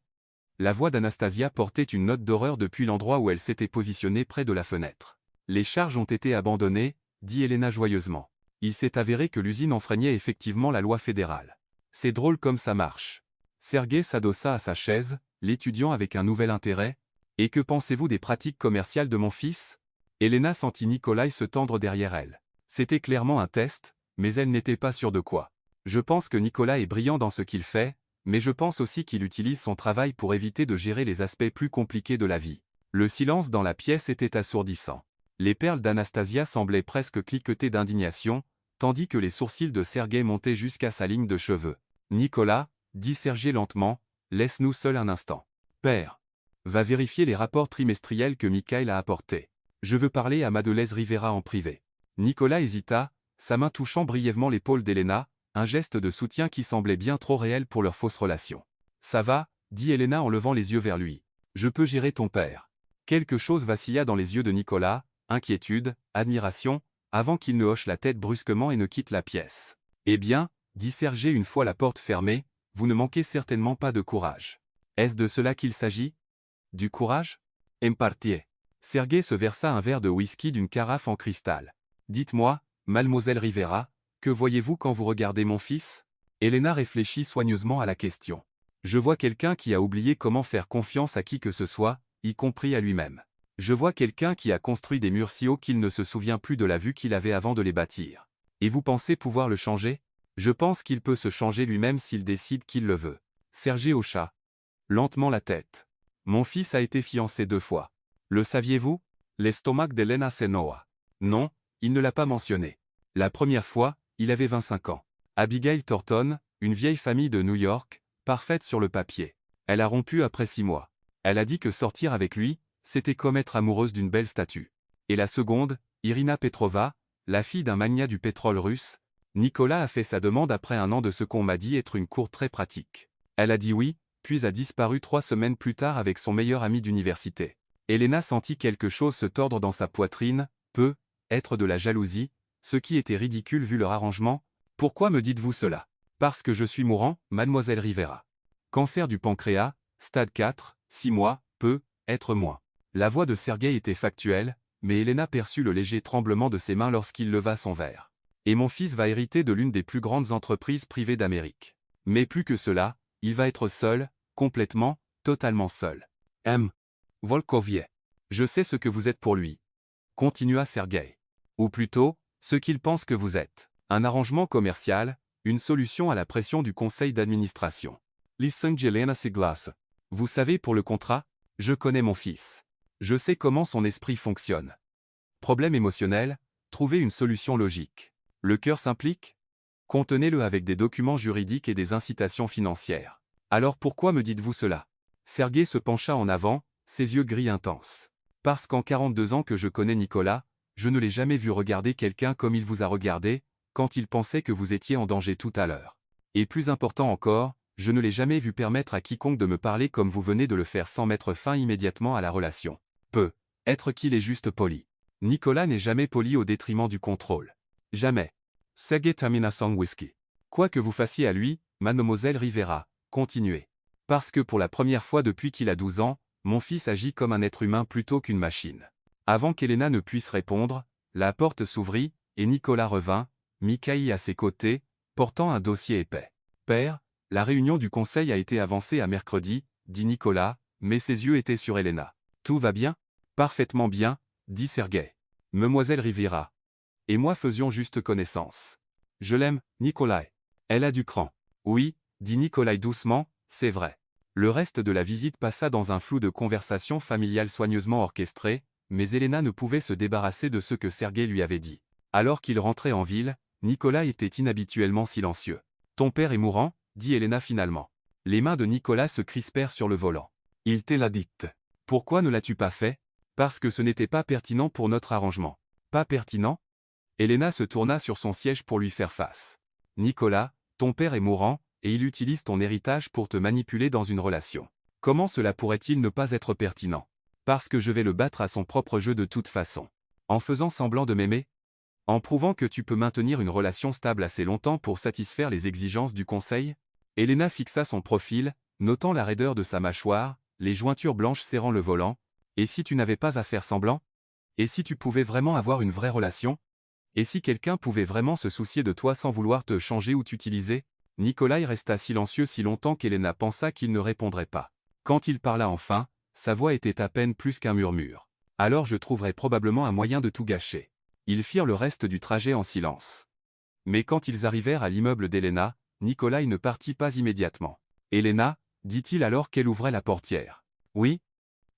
La voix d'Anastasia portait une note d'horreur depuis l'endroit où elle s'était positionnée près de la fenêtre. « Les charges ont été abandonnées, » dit Elena joyeusement. Il s'est avéré que l'usine enfreignait effectivement la loi fédérale. C'est drôle comme ça marche. Sergei s'adossa à sa chaise, l'étudiant avec un nouvel intérêt. « Et que pensez-vous des pratiques commerciales de mon fils ?» Elena sentit Nikolai se tendre derrière elle. C'était clairement un test, mais elle n'était pas sûre de quoi. « Je pense que Nikolai est brillant dans ce qu'il fait, mais je pense aussi qu'il utilise son travail pour éviter de gérer les aspects plus compliqués de la vie. » Le silence dans la pièce était assourdissant. Les perles d'Anastasia semblaient presque cliqueter d'indignation, tandis que les sourcils de Sergei montaient jusqu'à sa ligne de cheveux. « Nicolas, » dit Sergei lentement, « laisse-nous seuls un instant. Père, va vérifier les rapports trimestriels que Mikhail a apportés. Je veux parler à Madeleine Rivera en privé. » Nicolas hésita, sa main touchant brièvement l'épaule d'Elena, un geste de soutien qui semblait bien trop réel pour leur fausse relation. « Ça va, » dit Elena en levant les yeux vers lui. « Je peux gérer ton père. » Quelque chose vacilla dans les yeux de Nicolas, inquiétude, admiration, avant qu'il ne hoche la tête brusquement et ne quitte la pièce. « Eh bien, » dit Sergei une fois la porte fermée, « vous ne manquez certainement pas de courage. Est-ce de cela qu'il s'agit? Du courage? En partie. » Sergei se versa un verre de whisky d'une carafe en cristal. « Dites-moi, mademoiselle Rivera, que voyez-vous quand vous regardez mon fils ?» Elena réfléchit soigneusement à la question. « Je vois quelqu'un qui a oublié comment faire confiance à qui que ce soit, y compris à lui-même. Je vois quelqu'un qui a construit des murs si hauts qu'il ne se souvient plus de la vue qu'il avait avant de les bâtir. Et vous pensez pouvoir le changer? Je pense qu'il peut se changer lui-même s'il décide qu'il le veut. » Sergei hocha lentement la tête. « Mon fils a été fiancé 2 fois. Le saviez-vous? L'estomac d'Elena Senoa. Non, il ne l'a pas mentionné. La première fois, il avait 25 ans. Abigail Thornton, une vieille famille de New York, parfaite sur le papier. Elle a rompu après 6 mois. Elle a dit que sortir avec lui, c'était comme être amoureuse d'une belle statue. Et la seconde, Irina Petrova, la fille d'un magnat du pétrole russe. Nicolas a fait sa demande après 1 an de ce qu'on m'a dit être une cour très pratique. Elle a dit oui, puis a disparu 3 semaines plus tard avec son meilleur ami d'université. » Elena sentit quelque chose se tordre dans sa poitrine, être de la jalousie, ce qui était ridicule vu leur arrangement. « Pourquoi me dites-vous cela? » « Parce que je suis mourant, mademoiselle Rivera. Cancer du pancréas, stade 4, 6 mois, être moins. » La voix de Sergei était factuelle, mais Elena perçut le léger tremblement de ses mains lorsqu'il leva son verre. « Et mon fils va hériter de l'une des plus grandes entreprises privées d'Amérique. Mais plus que cela, il va être seul, complètement, totalement seul. Volkovie. Je sais ce que vous êtes pour lui. » Continua Sergei. « Ou plutôt, ce qu'il pense que vous êtes. Un arrangement commercial, une solution à la pression du conseil d'administration. Listen Jelena Siglas. Vous savez pour le contrat, je connais mon fils. Je sais comment son esprit fonctionne. Problème émotionnel, trouvez une solution logique. Le cœur s'implique? Contenez-le avec des documents juridiques et des incitations financières. Alors pourquoi me dites-vous cela? » Sergei se pencha en avant, ses yeux gris intenses. « Parce qu'en 42 ans que je connais Nicolas, je ne l'ai jamais vu regarder quelqu'un comme il vous a regardé, quand il pensait que vous étiez en danger tout à l'heure. Et plus important encore, je ne l'ai jamais vu permettre à quiconque de me parler comme vous venez de le faire sans mettre fin immédiatement à la relation. Être qu'il est juste poli. Nicolas n'est jamais poli au détriment du contrôle. Jamais. Sergei termina son whisky. Quoi que vous fassiez à lui, mademoiselle Rivera, continuez. Parce que pour la première fois depuis qu'il a 12 ans, mon fils agit comme un être humain plutôt qu'une machine. » Avant qu'Elena ne puisse répondre, la porte s'ouvrit, et Nicolas revint, Mikhail à ses côtés, portant un dossier épais. « Père, la réunion du conseil a été avancée à mercredi, » dit Nicolas, mais ses yeux étaient sur Elena. « Tout va bien? » « Parfaitement bien, » dit Sergei. « Mademoiselle Rivera et moi faisions juste connaissance. Je l'aime, Nikolai. Elle a du cran. » « Oui, » dit Nikolai doucement, « c'est vrai. » Le reste de la visite passa dans un flou de conversation familiale soigneusement orchestrée, mais Elena ne pouvait se débarrasser de ce que Sergei lui avait dit. Alors qu'il rentrait en ville, Nicolas était inhabituellement silencieux. « Ton père est mourant ?» dit Elena finalement. Les mains de Nicolas se crispèrent sur le volant. Il te l'a dite. Pourquoi ne l'as-tu pas fait? Parce que ce n'était pas pertinent pour notre arrangement. Pas pertinent? Elena se tourna sur son siège pour lui faire face. Nicolas, ton père est mourant, et il utilise ton héritage pour te manipuler dans une relation. Comment cela pourrait-il ne pas être pertinent? Parce que je vais le battre à son propre jeu de toute façon. En faisant semblant de m'aimer? En prouvant que tu peux maintenir une relation stable assez longtemps pour satisfaire les exigences du conseil? Elena fixa son profil, notant la raideur de sa mâchoire, les jointures blanches serrant le volant. Et si tu n'avais pas à faire semblant? Et si tu pouvais vraiment avoir une vraie relation? Et si quelqu'un pouvait vraiment se soucier de toi sans vouloir te changer ou t'utiliser? Nikolai resta silencieux si longtemps qu'Elena pensa qu'il ne répondrait pas. Quand il parla enfin, sa voix était à peine plus qu'un murmure. Alors je trouverai probablement un moyen de tout gâcher. Ils firent le reste du trajet en silence. Mais quand ils arrivèrent à l'immeuble d'Elena, Nikolai ne partit pas immédiatement. Elena, dit-il alors qu'elle ouvrait la portière. Oui?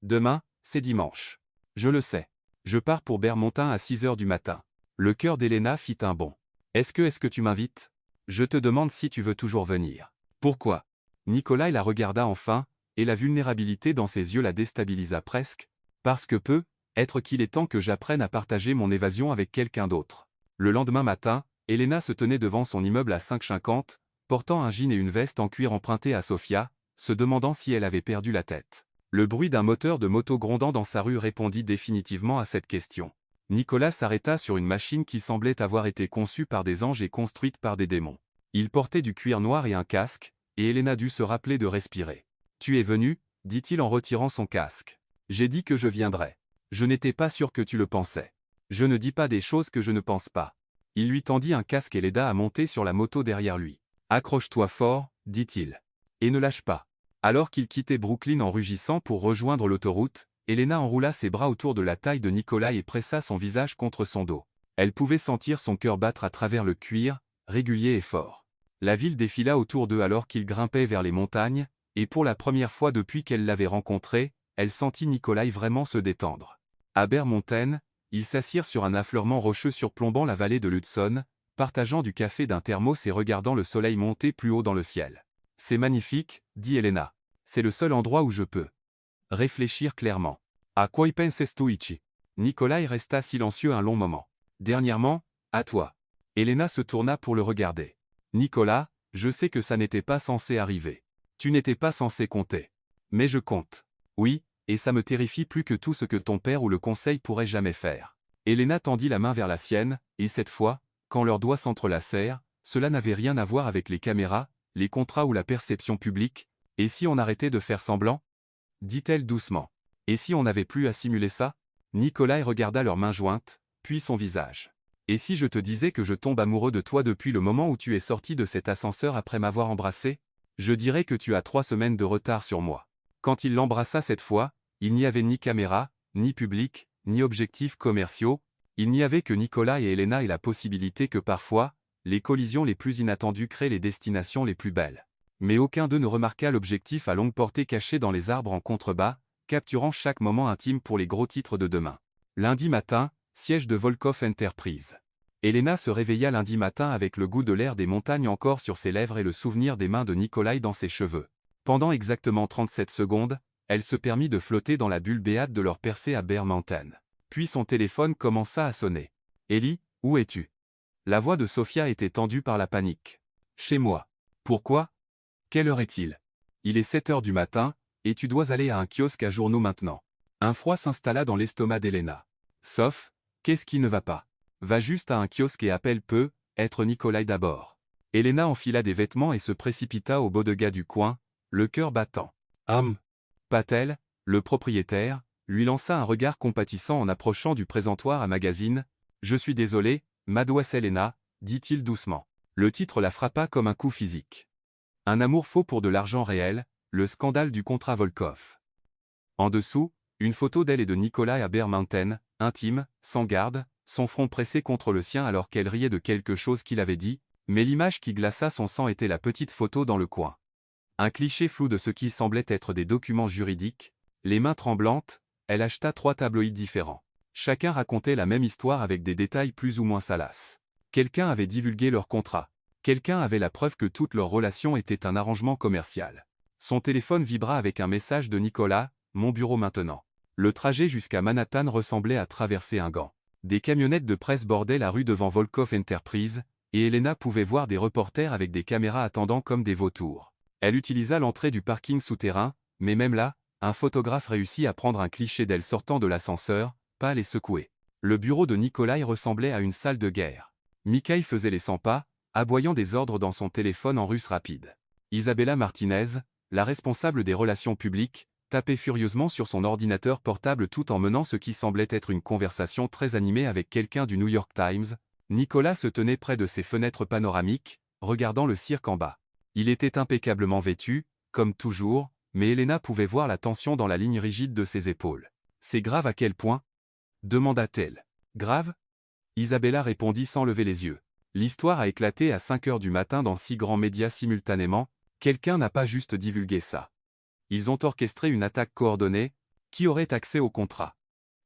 Demain, c'est dimanche. Je le sais. Je pars pour Bermontin à 6 heures du matin. Le cœur d'Elena fit un bond. Est-ce que tu m'invites? Je te demande si tu veux toujours venir. Pourquoi? Nikolai la regarda enfin, et la vulnérabilité dans ses yeux la déstabilisa presque. Parce que être qu'il est temps que j'apprenne à partager mon évasion avec quelqu'un d'autre. Le lendemain matin, Elena se tenait devant son immeuble à 5,50, portant un jean et une veste en cuir empruntés à Sofia, se demandant si elle avait perdu la tête. Le bruit d'un moteur de moto grondant dans sa rue répondit définitivement à cette question. Nicolas s'arrêta sur une machine qui semblait avoir été conçue par des anges et construite par des démons. Il portait du cuir noir et un casque, et Elena dut se rappeler de respirer. « Tu es venu ?» dit-il en retirant son casque. « J'ai dit que je viendrais. Je n'étais pas sûr que tu le pensais. Je ne dis pas des choses que je ne pense pas. » Il lui tendit un casque et l'aida à monter sur la moto derrière lui. « Accroche-toi fort, dit-il. Et ne lâche pas. » Alors qu'il quittait Brooklyn en rugissant pour rejoindre l'autoroute, Elena enroula ses bras autour de la taille de Nikolai et pressa son visage contre son dos. Elle pouvait sentir son cœur battre à travers le cuir, régulier et fort. La ville défila autour d'eux alors qu'ils grimpaient vers les montagnes, et pour la première fois depuis qu'elle l'avait rencontré, elle sentit Nikolai vraiment se détendre. À Bermonten, ils s'assirent sur un affleurement rocheux surplombant la vallée de l'Hudson, partageant du café d'un thermos et regardant le soleil monter plus haut dans le ciel. « C'est magnifique, dit Elena. C'est le seul endroit où je peux réfléchir clairement. » À quoi y penses tu ici? Nikolai resta silencieux un long moment. Dernièrement, à toi. Elena se tourna pour le regarder. Nicolas, je sais que ça n'était pas censé arriver. Tu n'étais pas censé compter. Mais je compte. Oui, et ça me terrifie plus que tout ce que ton père ou le conseil pourrait jamais faire. Elena tendit la main vers la sienne, et cette fois, quand leurs doigts s'entrelacèrent, cela n'avait rien à voir avec les caméras, les contrats ou la perception publique. Et si on arrêtait de faire semblant? Dit-elle doucement. Et si on n'avait plus à simuler ça? Nikolai regarda leurs mains jointes, puis son visage. Et si je te disais que je tombe amoureux de toi depuis le moment où tu es sorti de cet ascenseur après m'avoir embrassé? Je dirais que tu as 3 semaines de retard sur moi. Quand il l'embrassa cette fois, il n'y avait ni caméra, ni public, ni objectifs commerciaux, il n'y avait que Nicolas et Elena et la possibilité que parfois, les collisions les plus inattendues créent les destinations les plus belles. Mais aucun d'eux ne remarqua l'objectif à longue portée caché dans les arbres en contrebas, capturant chaque moment intime pour les gros titres de demain. Lundi matin, siège de Volkov Enterprise. Elena se réveilla lundi matin avec le goût de l'air des montagnes encore sur ses lèvres et le souvenir des mains de Nikolai dans ses cheveux. Pendant exactement 37 secondes, elle se permit de flotter dans la bulle béate de leur percée à Bermonten. Puis son téléphone commença à sonner. « Ellie, où es-tu » La voix de Sofia était tendue par la panique. « Chez moi. Pourquoi? Quelle heure est-il? Il est 7 heures du matin, et tu dois aller à un kiosque à journaux maintenant. » Un froid s'installa dans l'estomac d'Elena. « Sauf, qu'est-ce qui ne va pas? Va juste à un kiosque et appelle être Nikolai d'abord. » Elena enfila des vêtements et se précipita au bodega du coin, le cœur battant. Patel, le propriétaire, lui lança un regard compatissant en approchant du présentoir à magazine. « Je suis désolé, mademoiselle Elena, dit-il doucement. Le titre la frappa comme un coup physique. Un amour faux pour de l'argent réel, le scandale du contrat Volkov. En dessous, une photo d'elle et de Nikolai à Bermonten, intime, sans garde, son front pressé contre le sien alors qu'elle riait de quelque chose qu'il avait dit, mais l'image qui glaça son sang était la petite photo dans le coin. Un cliché flou de ce qui semblait être des documents juridiques, les mains tremblantes, elle acheta 3 tabloïds différents. Chacun racontait la même histoire avec des détails plus ou moins salaces. Quelqu'un avait divulgué leur contrat. Quelqu'un avait la preuve que toute leur relation était un arrangement commercial. Son téléphone vibra avec un message de Nicolas, « Mon bureau maintenant ». Le trajet jusqu'à Manhattan ressemblait à traverser un gant. Des camionnettes de presse bordaient la rue devant Volkov Enterprise, et Elena pouvait voir des reporters avec des caméras attendant comme des vautours. Elle utilisa l'entrée du parking souterrain, mais même là, un photographe réussit à prendre un cliché d'elle sortant de l'ascenseur, pâle et secouée. Le bureau de Nikolai ressemblait à une salle de guerre. Mikhail faisait les 100 pas, aboyant des ordres dans son téléphone en russe rapide. Isabella Martinez, la responsable des relations publiques, tapait furieusement sur son ordinateur portable tout en menant ce qui semblait être une conversation très animée avec quelqu'un du New York Times. Nicolas se tenait près de ses fenêtres panoramiques, regardant le cirque en bas. Il était impeccablement vêtu, comme toujours, mais Elena pouvait voir la tension dans la ligne rigide de ses épaules. « C'est grave à quel point ?» demanda-t-elle. « Grave ?» Isabella répondit sans lever les yeux. L'histoire a éclaté à 5 heures du matin dans 6 grands médias simultanément, quelqu'un n'a pas juste divulgué ça. Ils ont orchestré une attaque coordonnée, qui aurait accès au contrat?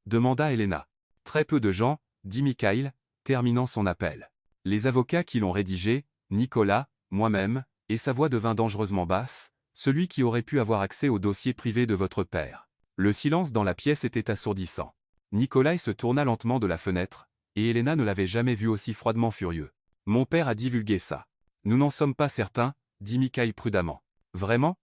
Demanda Elena. Très peu de gens, dit Mikhail, terminant son appel. Les avocats qui l'ont rédigé, Nicolas, moi-même, et sa voix devint dangereusement basse, celui qui aurait pu avoir accès au dossier privé de votre père. Le silence dans la pièce était assourdissant. Nicolas se tourna lentement de la fenêtre, et Elena ne l'avait jamais vu aussi froidement furieux. Mon père a divulgué ça. Nous n'en sommes pas certains, dit Mikhail prudemment. Vraiment?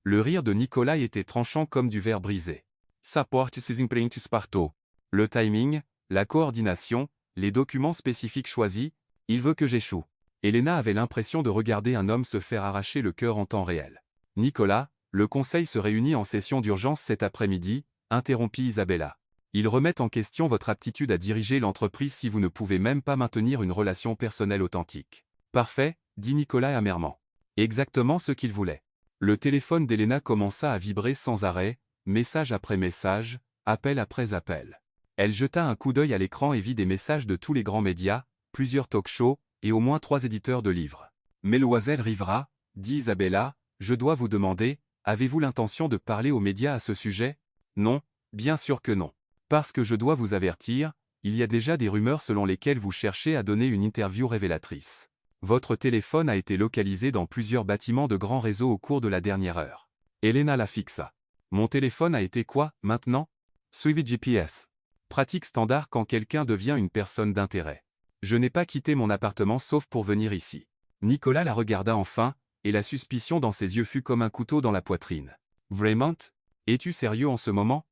Le rire de Nicolas était tranchant comme du verre brisé. Ça porte ses imprints partout. Le timing, la coordination, les documents spécifiques choisis, il veut que j'échoue. Elena avait l'impression de regarder un homme se faire arracher le cœur en temps réel. Nicolas, le conseil se réunit en session d'urgence cet après-midi, interrompit Isabella. Ils remettent en question votre aptitude à diriger l'entreprise si vous ne pouvez même pas maintenir une relation personnelle authentique. Parfait, dit Nicolas amèrement. Exactement ce qu'il voulait. Le téléphone d'Elena commença à vibrer sans arrêt, message après message, appel après appel. Elle jeta un coup d'œil à l'écran et vit des messages de tous les grands médias, plusieurs talk-shows, et au moins 3 éditeurs de livres. Mesdemoiselles Rivera, dit Isabella, je dois vous demander, avez-vous l'intention de parler aux médias à ce sujet? Non, bien sûr que non. Parce que je dois vous avertir, il y a déjà des rumeurs selon lesquelles vous cherchez à donner une interview révélatrice. Votre téléphone a été localisé dans plusieurs bâtiments de grands réseaux au cours de la dernière heure. Elena la fixa. Mon téléphone a été quoi, maintenant? Suivi GPS. Pratique standard quand quelqu'un devient une personne d'intérêt. Je n'ai pas quitté mon appartement sauf pour venir ici. Nicolas la regarda enfin, et la suspicion dans ses yeux fut comme un couteau dans la poitrine. Vraiment? Es-tu sérieux en ce moment?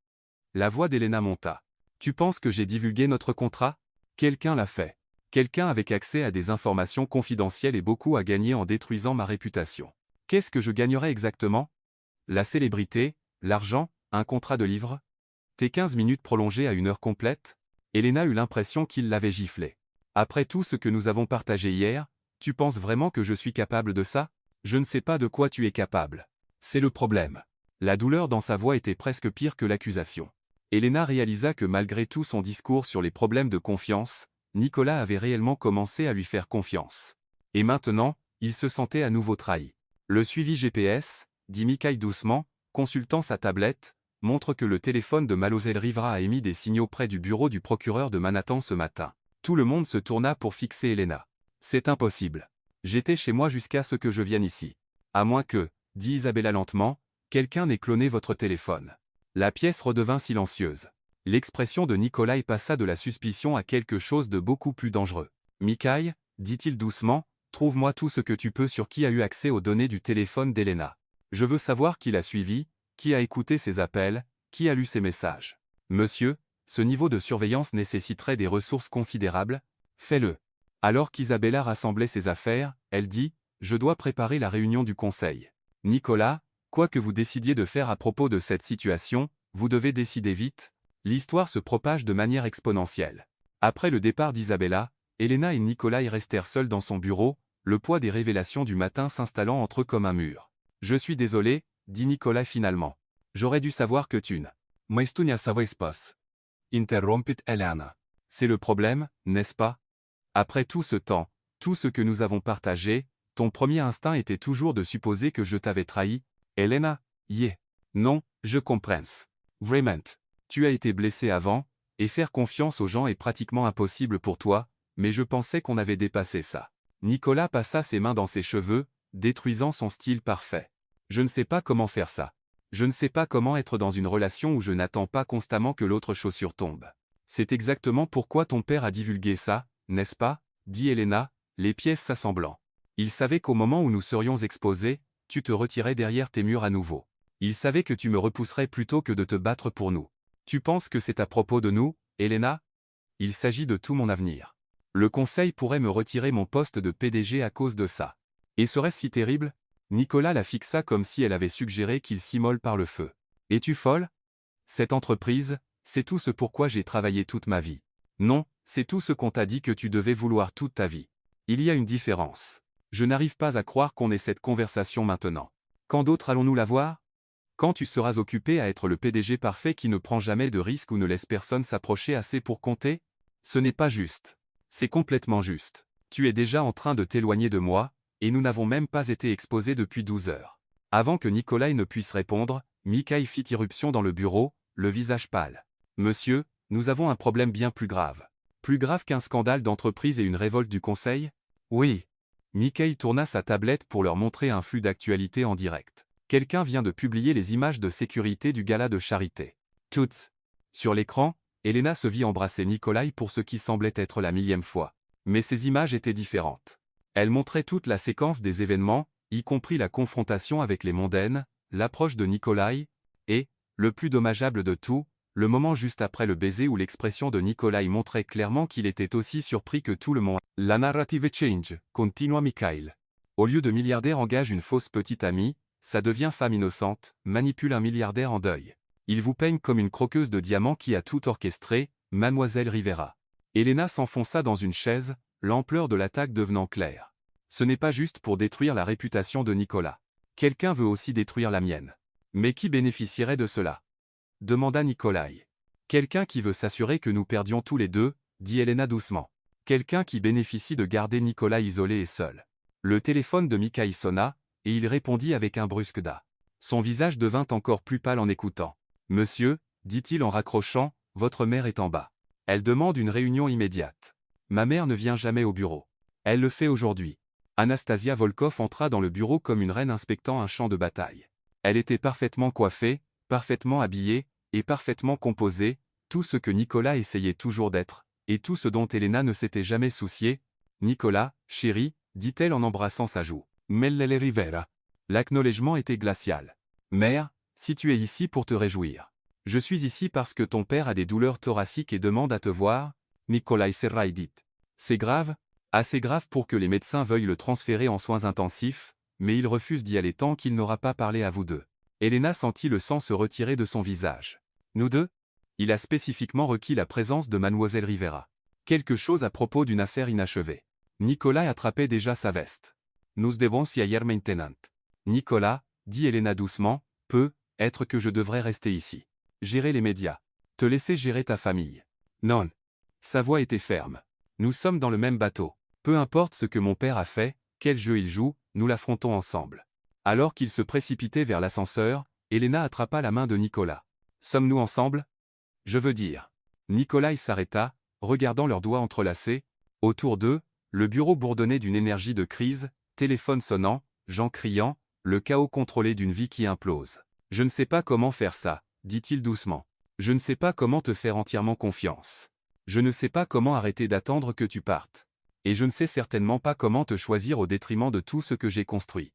La voix d'Elena monta. Tu penses que j'ai divulgué notre contrat? Quelqu'un l'a fait. Quelqu'un avec accès à des informations confidentielles et beaucoup à gagner en détruisant ma réputation. Qu'est-ce que je gagnerais exactement? La célébrité, l'argent, un contrat de livre? Tes 15 minutes prolongées à 1 heure complète? Elena eut l'impression qu'il l'avait giflé. Après tout ce que nous avons partagé hier, tu penses vraiment que je suis capable de ça? Je ne sais pas de quoi tu es capable. C'est le problème. La douleur dans sa voix était presque pire que l'accusation. Elena réalisa que malgré tout son discours sur les problèmes de confiance, Nicolas avait réellement commencé à lui faire confiance. Et maintenant, il se sentait à nouveau trahi. Le suivi GPS, dit Mikhail doucement, consultant sa tablette, montre que le téléphone de Mademoiselle Rivera a émis des signaux près du bureau du procureur de Manhattan ce matin. Tout le monde se tourna pour fixer Elena. C'est impossible. J'étais chez moi jusqu'à ce que je vienne ici. À moins que, dit Isabella lentement, quelqu'un n'ait cloné votre téléphone. La pièce redevint silencieuse. L'expression de Nikolai passa de la suspicion à quelque chose de beaucoup plus dangereux. « Mikhail, dit-il doucement, trouve-moi tout ce que tu peux sur qui a eu accès aux données du téléphone d'Elena. Je veux savoir qui l'a suivi, qui a écouté ses appels, qui a lu ses messages. Monsieur, ce niveau de surveillance nécessiterait des ressources considérables, fais-le. » Alors qu'Isabella rassemblait ses affaires, elle dit « Je dois préparer la réunion du conseil. Nicolas, quoi que vous décidiez de faire à propos de cette situation, vous devez décider vite. » L'histoire se propage de manière exponentielle. Après le départ d'Isabella, Elena et Nikolai restèrent seuls dans son bureau, le poids des révélations du matin s'installant entre eux comme un mur. « Je suis désolé, dit Nikolai finalement. J'aurais dû savoir que tu ne. Mais tu ne savais pas. Interrompit Elena. C'est le problème, n'est-ce pas? Après tout ce temps, tout ce que nous avons partagé, ton premier instinct était toujours de supposer que je t'avais trahi. Elena, yeah. Non, je comprends. Vraiment. Tu as été blessé avant, et faire confiance aux gens est pratiquement impossible pour toi, mais je pensais qu'on avait dépassé ça. Nicolas passa ses mains dans ses cheveux, détruisant son style parfait. Je ne sais pas comment faire ça. Je ne sais pas comment être dans une relation où je n'attends pas constamment que l'autre chaussure tombe. C'est exactement pourquoi ton père a divulgué ça, n'est-ce pas? Dit Elena, les pièces s'assemblant. Il savait qu'au moment où nous serions exposés, tu te retirais derrière tes murs à nouveau. Il savait que tu me repousserais plutôt que de te battre pour nous. Tu penses que c'est à propos de nous, Elena? Il s'agit de tout mon avenir. Le conseil pourrait me retirer mon poste de PDG à cause de ça. Et serait-ce si terrible? Nicolas la fixa comme si elle avait suggéré qu'il s'immole par le feu. Es-tu folle? Cette entreprise, c'est tout ce pourquoi j'ai travaillé toute ma vie. Non, c'est tout ce qu'on t'a dit que tu devais vouloir toute ta vie. Il y a une différence. Je n'arrive pas à croire qu'on ait cette conversation maintenant. Quand d'autres allons-nous la voir? Quand tu seras occupé à être le PDG parfait qui ne prend jamais de risques ou ne laisse personne s'approcher assez pour compter? Ce n'est pas juste. C'est complètement juste. Tu es déjà en train de t'éloigner de moi, et nous n'avons même pas été exposés depuis 12 heures. Avant que Nicolas ne puisse répondre, Mikaï fit irruption dans le bureau, le visage pâle. Monsieur, nous avons un problème bien plus grave. Plus grave qu'un scandale d'entreprise et une révolte du conseil? Oui. Mikaï tourna sa tablette pour leur montrer un flux d'actualité en direct. Quelqu'un vient de publier les images de sécurité du gala de charité. Toutes. Sur l'écran, Elena se vit embrasser Nicolas pour ce qui semblait être la 1000e fois. Mais ces images étaient différentes. Elles montraient toute la séquence des événements, y compris la confrontation avec les mondaines, l'approche de Nicolas, et, le plus dommageable de tout, le moment juste après le baiser où l'expression de Nicolas montrait clairement qu'il était aussi surpris que tout le monde. La narrative change, continua Mikhail. Au lieu de milliardaire engage une fausse petite amie, ça devient femme innocente, manipule un milliardaire en deuil. Il vous peigne comme une croqueuse de diamants qui a tout orchestré, Mademoiselle Rivera. Elena s'enfonça dans une chaise, l'ampleur de l'attaque devenant claire. Ce n'est pas juste pour détruire la réputation de Nicolas. Quelqu'un veut aussi détruire la mienne. Mais qui bénéficierait de cela? Demanda Nikolai. Quelqu'un qui veut s'assurer que nous perdions tous les deux, dit Elena doucement. Quelqu'un qui bénéficie de garder Nicolas isolé et seul. Le téléphone de Mikaï sonna, et il répondit avec un brusque da. Son visage devint encore plus pâle en écoutant. Monsieur, dit-il en raccrochant, votre mère est en bas. Elle demande une réunion immédiate. Ma mère ne vient jamais au bureau. Elle le fait aujourd'hui. Anastasia Volkov entra dans le bureau comme une reine inspectant un champ de bataille. Elle était parfaitement coiffée, parfaitement habillée, et parfaitement composée, tout ce que Nicolas essayait toujours d'être, et tout ce dont Elena ne s'était jamais souciée. Nicolas, chéri, dit-elle en embrassant sa joue. Mellele Rivera. L'acknowledgement était glacial. Mère, si tu es ici pour te réjouir. Je suis ici parce que ton père a des douleurs thoraciques et demande à te voir, Nikolai Serrai dit. C'est grave? Assez grave pour que les médecins veuillent le transférer en soins intensifs, mais il refuse d'y aller tant qu'il n'aura pas parlé à vous deux. Elena sentit le sang se retirer de son visage. Nous deux? Il a spécifiquement requis la présence de Mademoiselle Rivera. Quelque chose à propos d'une affaire inachevée. Nicolas attrapait déjà sa veste. Nous devons y aller maintenant. Nicolas, dit Elena doucement, peut être que je devrais rester ici. Gérer les médias. Te laisser gérer ta famille. Non. Sa voix était ferme. Nous sommes dans le même bateau. Peu importe ce que mon père a fait, quel jeu il joue, nous l'affrontons ensemble. Alors qu'il se précipitait vers l'ascenseur, Elena attrapa la main de Nicolas. Sommes-nous ensemble? Je veux dire. Nicolas s'arrêta, regardant leurs doigts entrelacés. Autour d'eux, le bureau bourdonnait d'une énergie de crise, téléphone sonnant, gens criant, le chaos contrôlé d'une vie qui implose. Je ne sais pas comment faire ça, dit-il doucement. Je ne sais pas comment te faire entièrement confiance. Je ne sais pas comment arrêter d'attendre que tu partes. Et je ne sais certainement pas comment te choisir au détriment de tout ce que j'ai construit.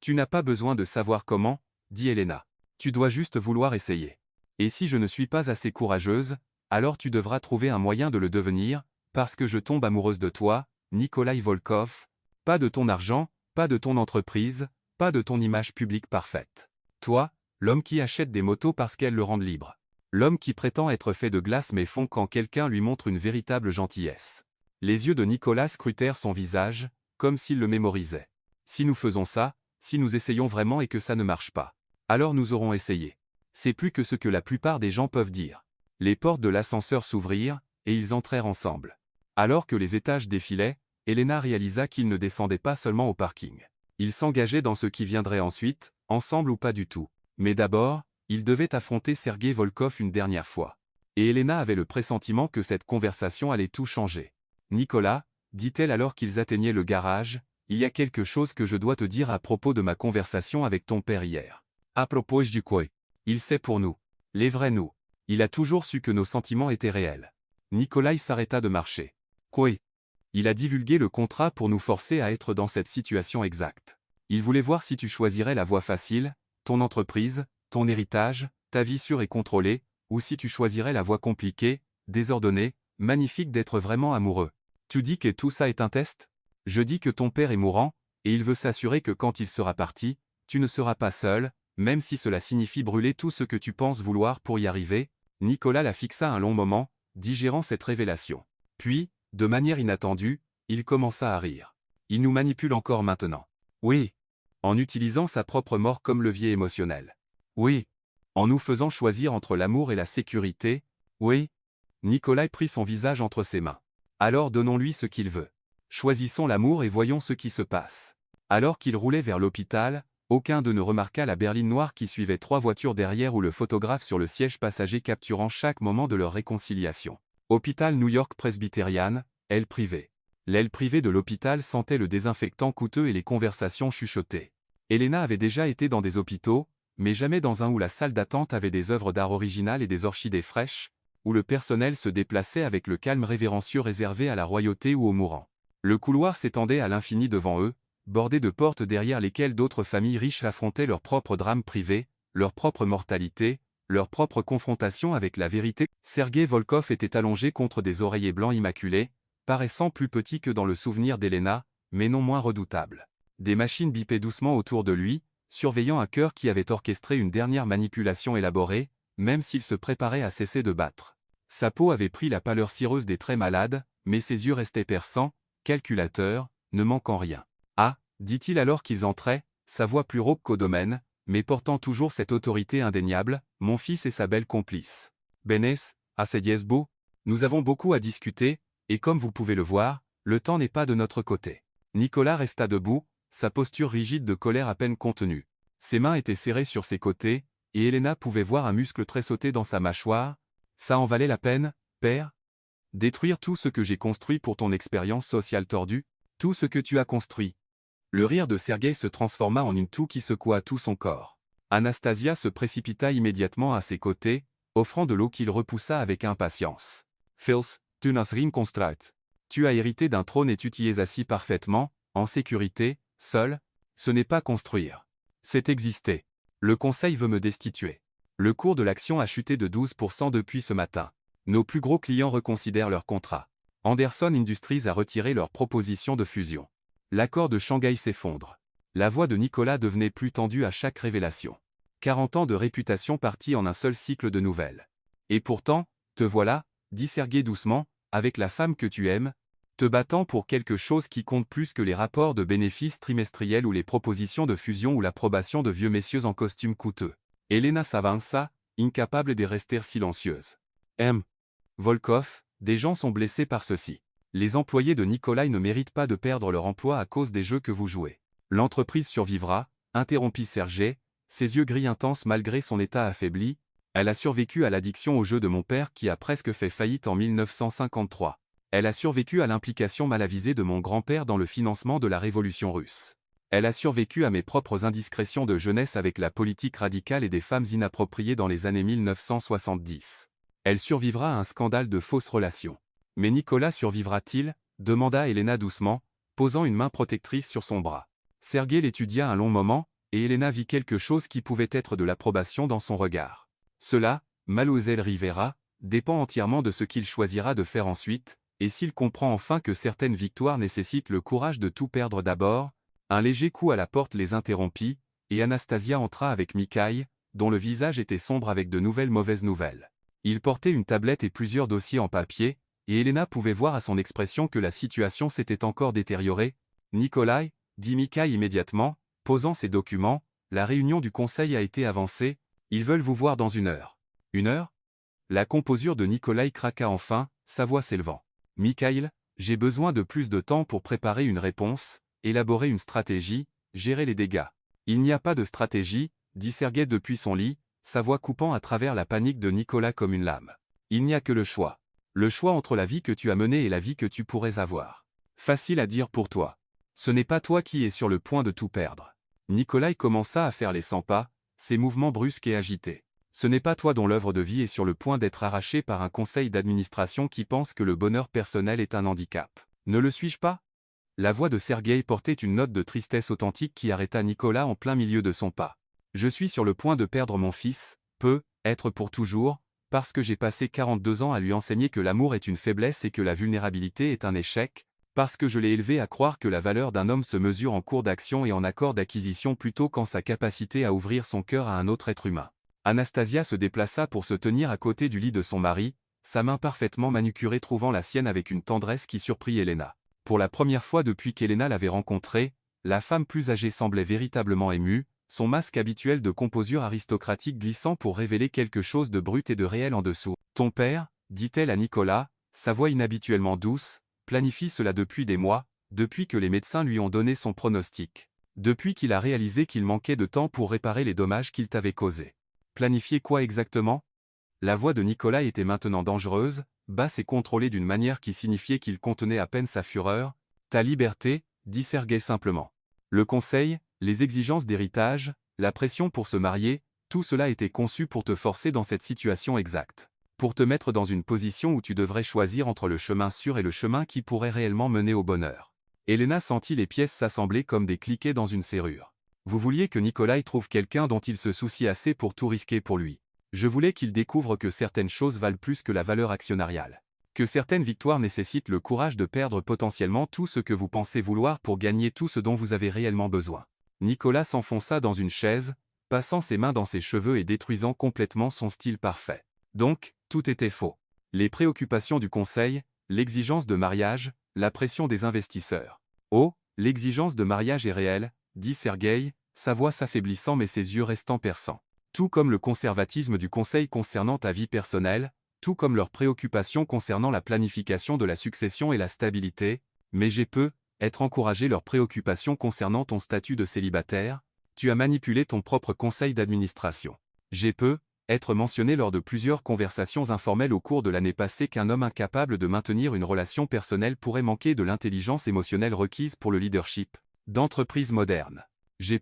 Tu n'as pas besoin de savoir comment, dit Elena. Tu dois juste vouloir essayer. Et si je ne suis pas assez courageuse, alors tu devras trouver un moyen de le devenir, parce que je tombe amoureuse de toi, Nikolai Volkov, pas de ton argent, pas de ton entreprise, pas de ton image publique parfaite. Toi, l'homme qui achète des motos parce qu'elles le rendent libre. L'homme qui prétend être fait de glace mais fond quand quelqu'un lui montre une véritable gentillesse. Les yeux de Nicolas scrutèrent son visage, comme s'il le mémorisait. Si nous faisons ça, si nous essayons vraiment et que ça ne marche pas, alors nous aurons essayé. C'est plus que ce que la plupart des gens peuvent dire. Les portes de l'ascenseur s'ouvrirent, et ils entrèrent ensemble. Alors que les étages défilaient, Elena réalisa qu'ils ne descendaient pas seulement au parking. Ils s'engageaient dans ce qui viendrait ensuite, ensemble ou pas du tout. Mais d'abord, ils devaient affronter Sergei Volkov une dernière fois. Et Elena avait le pressentiment que cette conversation allait tout changer. Nicolas, dit-elle alors qu'ils atteignaient le garage, il y a quelque chose que je dois te dire à propos de ma conversation avec ton père hier. À propos du quoi? Il sait pour nous. Les vrais nous. Il a toujours su que nos sentiments étaient réels. Nikolai s'arrêta de marcher. Quoi? Il a divulgué le contrat pour nous forcer à être dans cette situation exacte. Il voulait voir si tu choisirais la voie facile, ton entreprise, ton héritage, ta vie sûre et contrôlée, ou si tu choisirais la voie compliquée, désordonnée, magnifique d'être vraiment amoureux. Tu dis que tout ça est un test? Je dis que ton père est mourant, et il veut s'assurer que quand il sera parti, tu ne seras pas seul, même si cela signifie brûler tout ce que tu penses vouloir pour y arriver. Nicolas la fixa un long moment, digérant cette révélation. Puis, de manière inattendue, il commença à rire. Il nous manipule encore maintenant. Oui. En utilisant sa propre mort comme levier émotionnel. Oui. En nous faisant choisir entre l'amour et la sécurité. Oui. Nicolas prit son visage entre ses mains. Alors donnons-lui ce qu'il veut. Choisissons l'amour et voyons ce qui se passe. Alors qu'il roulait vers l'hôpital, aucun d'eux ne remarqua la berline noire qui suivait 3 voitures derrière ou le photographe sur le siège passager capturant chaque moment de leur réconciliation. Hôpital New York Presbyterian, aile privée. L'aile privée de l'hôpital sentait le désinfectant coûteux et les conversations chuchotées. Elena avait déjà été dans des hôpitaux, mais jamais dans un où la salle d'attente avait des œuvres d'art originales et des orchidées fraîches, où le personnel se déplaçait avec le calme révérencieux réservé à la royauté ou aux mourants. Le couloir s'étendait à l'infini devant eux, bordé de portes derrière lesquelles d'autres familles riches affrontaient leurs propres drames privés, leur propre mortalité, leur propre confrontation avec la vérité. Sergei Volkov était allongé contre des oreillers blancs immaculés, paraissant plus petit que dans le souvenir d'Elena, mais non moins redoutable. Des machines bipaient doucement autour de lui, surveillant un cœur qui avait orchestré une dernière manipulation élaborée, même s'il se préparait à cesser de battre. Sa peau avait pris la pâleur cireuse des traits malades, mais ses yeux restaient perçants, calculateurs, ne manquant rien. Ah, dit-il alors qu'ils entraient, sa voix plus rauque qu'au domaine, mais portant toujours cette autorité indéniable, mon fils et sa belle complice. Benes, Asediesbo, nous avons beaucoup à discuter, et comme vous pouvez le voir, le temps n'est pas de notre côté. Nicolas resta debout, sa posture rigide de colère à peine contenue. Ses mains étaient serrées sur ses côtés, et Elena pouvait voir un muscle tressauté dans sa mâchoire. Ça en valait la peine, père? Détruire tout ce que j'ai construit pour ton expérience sociale tordue? Tout ce que tu as construit. Le rire de Sergei se transforma en une toux qui secoua tout son corps. Anastasia se précipita immédiatement à ses côtés, offrant de l'eau qu'il repoussa avec impatience. Fils, tu n'as rien construit. Tu as hérité d'un trône et tu t'y es assis parfaitement, en sécurité, seul. Ce n'est pas construire. C'est exister. Le conseil veut me destituer. Le cours de l'action a chuté de 12% depuis ce matin. Nos plus gros clients reconsidèrent leur contrat. Anderson Industries a retiré leur proposition de fusion. L'accord de Shanghai s'effondre. La voix de Nicolas devenait plus tendue à chaque révélation. 40 ans de réputation partis en un seul cycle de nouvelles. Et pourtant, te voilà, dit Sergei doucement, avec la femme que tu aimes, te battant pour quelque chose qui compte plus que les rapports de bénéfices trimestriels ou les propositions de fusion ou l'approbation de vieux messieurs en costume coûteux. Elena s'avança, incapable de rester silencieuse. Volkov, des gens sont blessés par ceci. Les employés de Nikolai ne méritent pas de perdre leur emploi à cause des jeux que vous jouez. L'entreprise survivra, interrompit Sergei, ses yeux gris intenses malgré son état affaibli. Elle a survécu à l'addiction aux jeux de mon père qui a presque fait faillite en 1953. Elle a survécu à l'implication mal avisée de mon grand-père dans le financement de la révolution russe. Elle a survécu à mes propres indiscrétions de jeunesse avec la politique radicale et des femmes inappropriées dans les années 1970. Elle survivra à un scandale de fausses relations. Mais Nicolas survivra-t-il? Demanda Elena doucement, posant une main protectrice sur son bras. Sergei l'étudia un long moment, et Elena vit quelque chose qui pouvait être de l'approbation dans son regard. Cela, Mademoiselle Rivera, dépend entièrement de ce qu'il choisira de faire ensuite, et s'il comprend enfin que certaines victoires nécessitent le courage de tout perdre d'abord. Un léger coup à la porte les interrompit, et Anastasia entra avec Mikhaïl, dont le visage était sombre avec de nouvelles mauvaises nouvelles. Il portait une tablette et plusieurs dossiers en papier, et Elena pouvait voir à son expression que la situation s'était encore détériorée. « Nikolai » dit Mikhaïl immédiatement, posant ses documents, « la réunion du conseil a été avancée, ils veulent vous voir dans 1 heure. » 1 heure? La composure de Nikolai craqua enfin, sa voix s'élevant. « Mikhaïl, j'ai besoin de plus de temps pour préparer une réponse, élaborer une stratégie, gérer les dégâts. » Il n'y a pas de stratégie, dit Sergei depuis son lit, sa voix coupant à travers la panique de Nicolas comme une lame. Il n'y a que le choix. Le choix entre la vie que tu as menée et la vie que tu pourrais avoir. Facile à dire pour toi. Ce n'est pas toi qui es sur le point de tout perdre. Nikolai commença à faire les 100 pas, ses mouvements brusques et agités. Ce n'est pas toi dont l'œuvre de vie est sur le point d'être arrachée par un conseil d'administration qui pense que le bonheur personnel est un handicap. Ne le suis-je pas? La voix de Sergueï portait une note de tristesse authentique qui arrêta Nicolas en plein milieu de son pas. Je suis sur le point de perdre mon fils, être pour toujours, parce que j'ai passé 42 ans à lui enseigner que l'amour est une faiblesse et que la vulnérabilité est un échec, parce que je l'ai élevé à croire que la valeur d'un homme se mesure en cours d'action et en accord d'acquisition plutôt qu'en sa capacité à ouvrir son cœur à un autre être humain. Anastasia se déplaça pour se tenir à côté du lit de son mari, sa main parfaitement manucurée trouvant la sienne avec une tendresse qui surprit Elena. Pour la première fois depuis qu'Elena l'avait rencontrée, la femme plus âgée semblait véritablement émue, son masque habituel de composure aristocratique glissant pour révéler quelque chose de brut et de réel en dessous. « Ton père, dit-elle à Nicolas, sa voix inhabituellement douce, planifie cela depuis des mois, depuis que les médecins lui ont donné son pronostic. Depuis qu'il a réalisé qu'il manquait de temps pour réparer les dommages qu'il t'avait causés. Planifier quoi exactement ?» La voix de Nicolas était maintenant dangereuse, basse et contrôlée d'une manière qui signifiait qu'il contenait à peine sa fureur. « Ta liberté, dit Sergueï simplement. Le conseil, les exigences d'héritage, la pression pour se marier, tout cela était conçu pour te forcer dans cette situation exacte. Pour te mettre dans une position où tu devrais choisir entre le chemin sûr et le chemin qui pourrait réellement mener au bonheur. Elena sentit les pièces s'assembler comme des cliquets dans une serrure. Vous vouliez que Nikolai trouve quelqu'un dont il se soucie assez pour tout risquer pour lui. Je voulais qu'il découvre que certaines choses valent plus que la valeur actionnariale. Que certaines victoires nécessitent le courage de perdre potentiellement tout ce que vous pensez vouloir pour gagner tout ce dont vous avez réellement besoin. Nicolas s'enfonça dans une chaise, passant ses mains dans ses cheveux et détruisant complètement son style parfait. Donc, tout était faux. Les préoccupations du conseil, l'exigence de mariage, la pression des investisseurs. Oh, l'exigence de mariage est réelle, dit Sergueï, sa voix s'affaiblissant mais ses yeux restant perçants. Tout comme le conservatisme du conseil concernant ta vie personnelle, tout comme leurs préoccupations concernant la planification de la succession et la stabilité, mais j'ai être encouragé leurs préoccupations concernant ton statut de célibataire, tu as manipulé ton propre conseil d'administration. J'ai être mentionné lors de plusieurs conversations informelles au cours de l'année passée qu'un homme incapable de maintenir une relation personnelle pourrait manquer de l'intelligence émotionnelle requise pour le leadership d'entreprise moderne. J'ai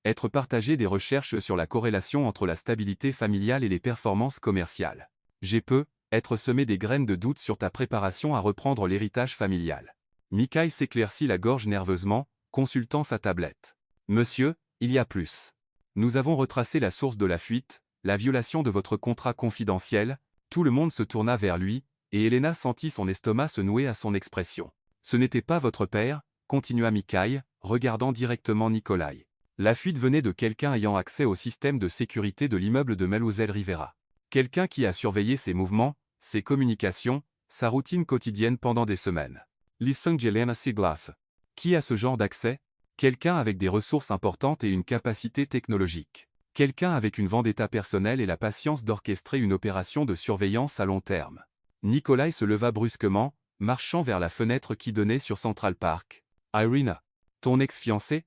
être partagé des recherches sur la corrélation entre la stabilité familiale et les performances commerciales. J'ai être semé des graines de doute sur ta préparation à reprendre l'héritage familial. Mikhaïl s'éclaircit la gorge nerveusement, consultant sa tablette. Monsieur, il y a plus. Nous avons retracé la source de la fuite, la violation de votre contrat confidentiel. Tout le monde se tourna vers lui, et Elena sentit son estomac se nouer à son expression. Ce n'était pas votre père, continua Mikhaïl, regardant directement Nikolai. La fuite venait de quelqu'un ayant accès au système de sécurité de l'immeuble de Mademoiselle Rivera. Quelqu'un qui a surveillé ses mouvements, ses communications, sa routine quotidienne pendant des semaines. Listen Jelena Siglas. Qui a ce genre d'accès? Quelqu'un avec des ressources importantes et une capacité technologique. Quelqu'un avec une vendetta personnelle et la patience d'orchestrer une opération de surveillance à long terme. Nikolai se leva brusquement, marchant vers la fenêtre qui donnait sur Central Park. Irina. Ton ex-fiancé?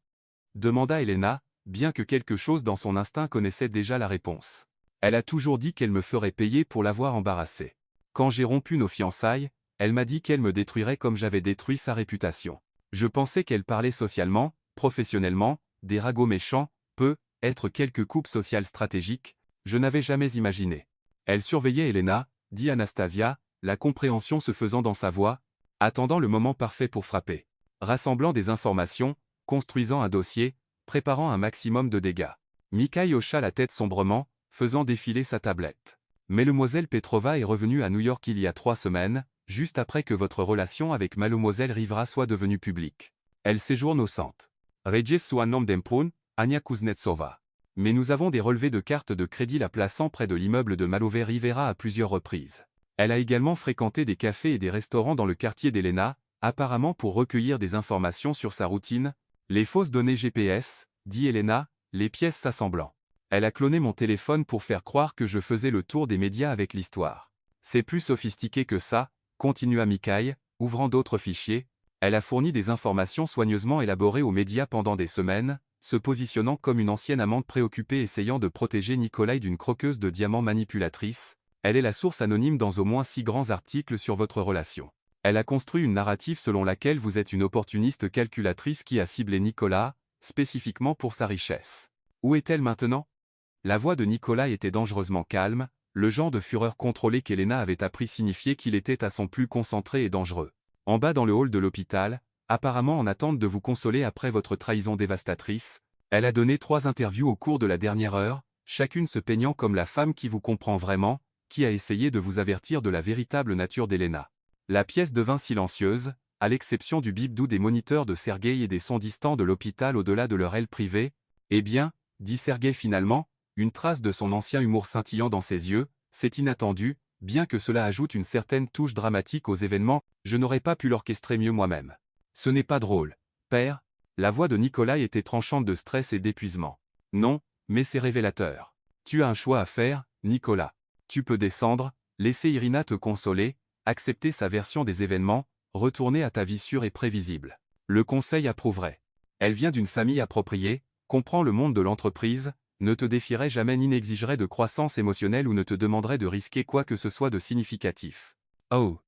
Demanda Elena, bien que quelque chose dans son instinct connaissait déjà la réponse. Elle a toujours dit qu'elle me ferait payer pour l'avoir embarrassée. Quand j'ai rompu nos fiançailles, elle m'a dit qu'elle me détruirait comme j'avais détruit sa réputation. Je pensais qu'elle parlait socialement, professionnellement, des ragots méchants, être quelques coupes sociales stratégiques, je n'avais jamais imaginé. Elle surveillait Elena, dit Anastasia, la compréhension se faisant dans sa voix, attendant le moment parfait pour frapper. Rassemblant des informations, construisant un dossier, préparant un maximum de dégâts. Mikhaïl hocha la tête sombrement, faisant défiler sa tablette. Mademoiselle Petrova est revenue à New York il y a 3 semaines, juste après que votre relation avec Mademoiselle Rivera soit devenue publique. Elle séjourne au centre. Regis sous un nom d'emprunt, Ania Kuznetsova. Mais nous avons des relevés de cartes de crédit la plaçant près de l'immeuble de Mademoiselle Rivera à plusieurs reprises. Elle a également fréquenté des cafés et des restaurants dans le quartier d'Elena, apparemment pour recueillir des informations sur sa routine. Les fausses données GPS, dit Elena, les pièces s'assemblant. Elle a cloné mon téléphone pour faire croire que je faisais le tour des médias avec l'histoire. C'est plus sophistiqué que ça, continua Mikhaïl, ouvrant d'autres fichiers. Elle a fourni des informations soigneusement élaborées aux médias pendant des semaines, se positionnant comme une ancienne amante préoccupée essayant de protéger Nikolai d'une croqueuse de diamants manipulatrice. Elle est la source anonyme dans au moins 6 grands articles sur votre relation. Elle a construit une narrative selon laquelle vous êtes une opportuniste calculatrice qui a ciblé Nicolas, spécifiquement pour sa richesse. Où est-elle maintenant? La voix de Nicolas était dangereusement calme, le genre de fureur contrôlée qu'Elena avait appris signifiait qu'il était à son plus concentré et dangereux. En bas dans le hall de l'hôpital, apparemment en attente de vous consoler après votre trahison dévastatrice, elle a donné 3 interviews au cours de la dernière heure, chacune se peignant comme la femme qui vous comprend vraiment, qui a essayé de vous avertir de la véritable nature d'Elena. La pièce devint silencieuse, à l'exception du bip doux des moniteurs de Sergueï et des sons distants de l'hôpital au-delà de leur aile privée. Eh bien, dit Sergueï finalement, une trace de son ancien humour scintillant dans ses yeux, c'est inattendu, bien que cela ajoute une certaine touche dramatique aux événements, je n'aurais pas pu l'orchestrer mieux moi-même. Ce n'est pas drôle, père. La voix de Nicolas était tranchante de stress et d'épuisement. Non, mais c'est révélateur. Tu as un choix à faire, Nicolas. Tu peux descendre, laisser Irina te consoler, accepter sa version des événements, retourner à ta vie sûre et prévisible. Le conseil approuverait. Elle vient d'une famille appropriée, comprend le monde de l'entreprise, ne te défierait jamais ni n'exigerait de croissance émotionnelle ou ne te demanderait de risquer quoi que ce soit de significatif. Oh.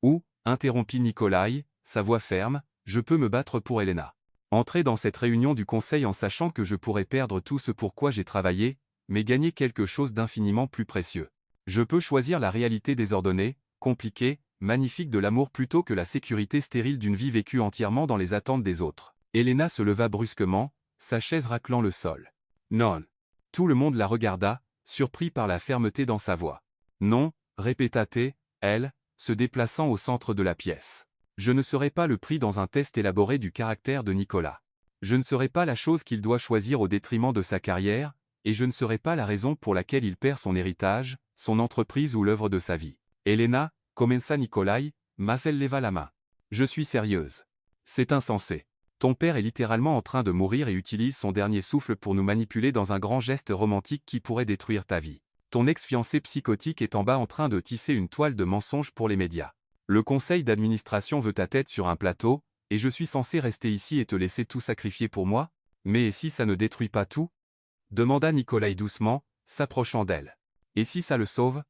Ou, interrompit Nikolai, sa voix ferme, je peux me battre pour Elena. Entrer dans cette réunion du conseil en sachant que je pourrais perdre tout ce pour quoi j'ai travaillé, mais gagner quelque chose d'infiniment plus précieux. Je peux choisir la réalité désordonnée, compliquée, magnifique de l'amour plutôt que la sécurité stérile d'une vie vécue entièrement dans les attentes des autres. Elena se leva brusquement, sa chaise raclant le sol. Non. Tout le monde la regarda, surpris par la fermeté dans sa voix. Non, répéta-t-elle, elle, se déplaçant au centre de la pièce. Je ne serai pas le prix dans un test élaboré du caractère de Nicolas. Je ne serai pas la chose qu'il doit choisir au détriment de sa carrière, et je ne serai pas la raison pour laquelle il perd son héritage, son entreprise ou l'œuvre de sa vie. Elena, commença Nikolai, mais elle leva la main. Je suis sérieuse. C'est insensé. Ton père est littéralement en train de mourir et utilise son dernier souffle pour nous manipuler dans un grand geste romantique qui pourrait détruire ta vie. Ton ex-fiancé psychotique est en bas en train de tisser une toile de mensonges pour les médias. Le conseil d'administration veut ta tête sur un plateau, et je suis censé rester ici et te laisser tout sacrifier pour moi? Mais et si ça ne détruit pas tout? Demanda Nikolai doucement, s'approchant d'elle. Et si ça le sauve?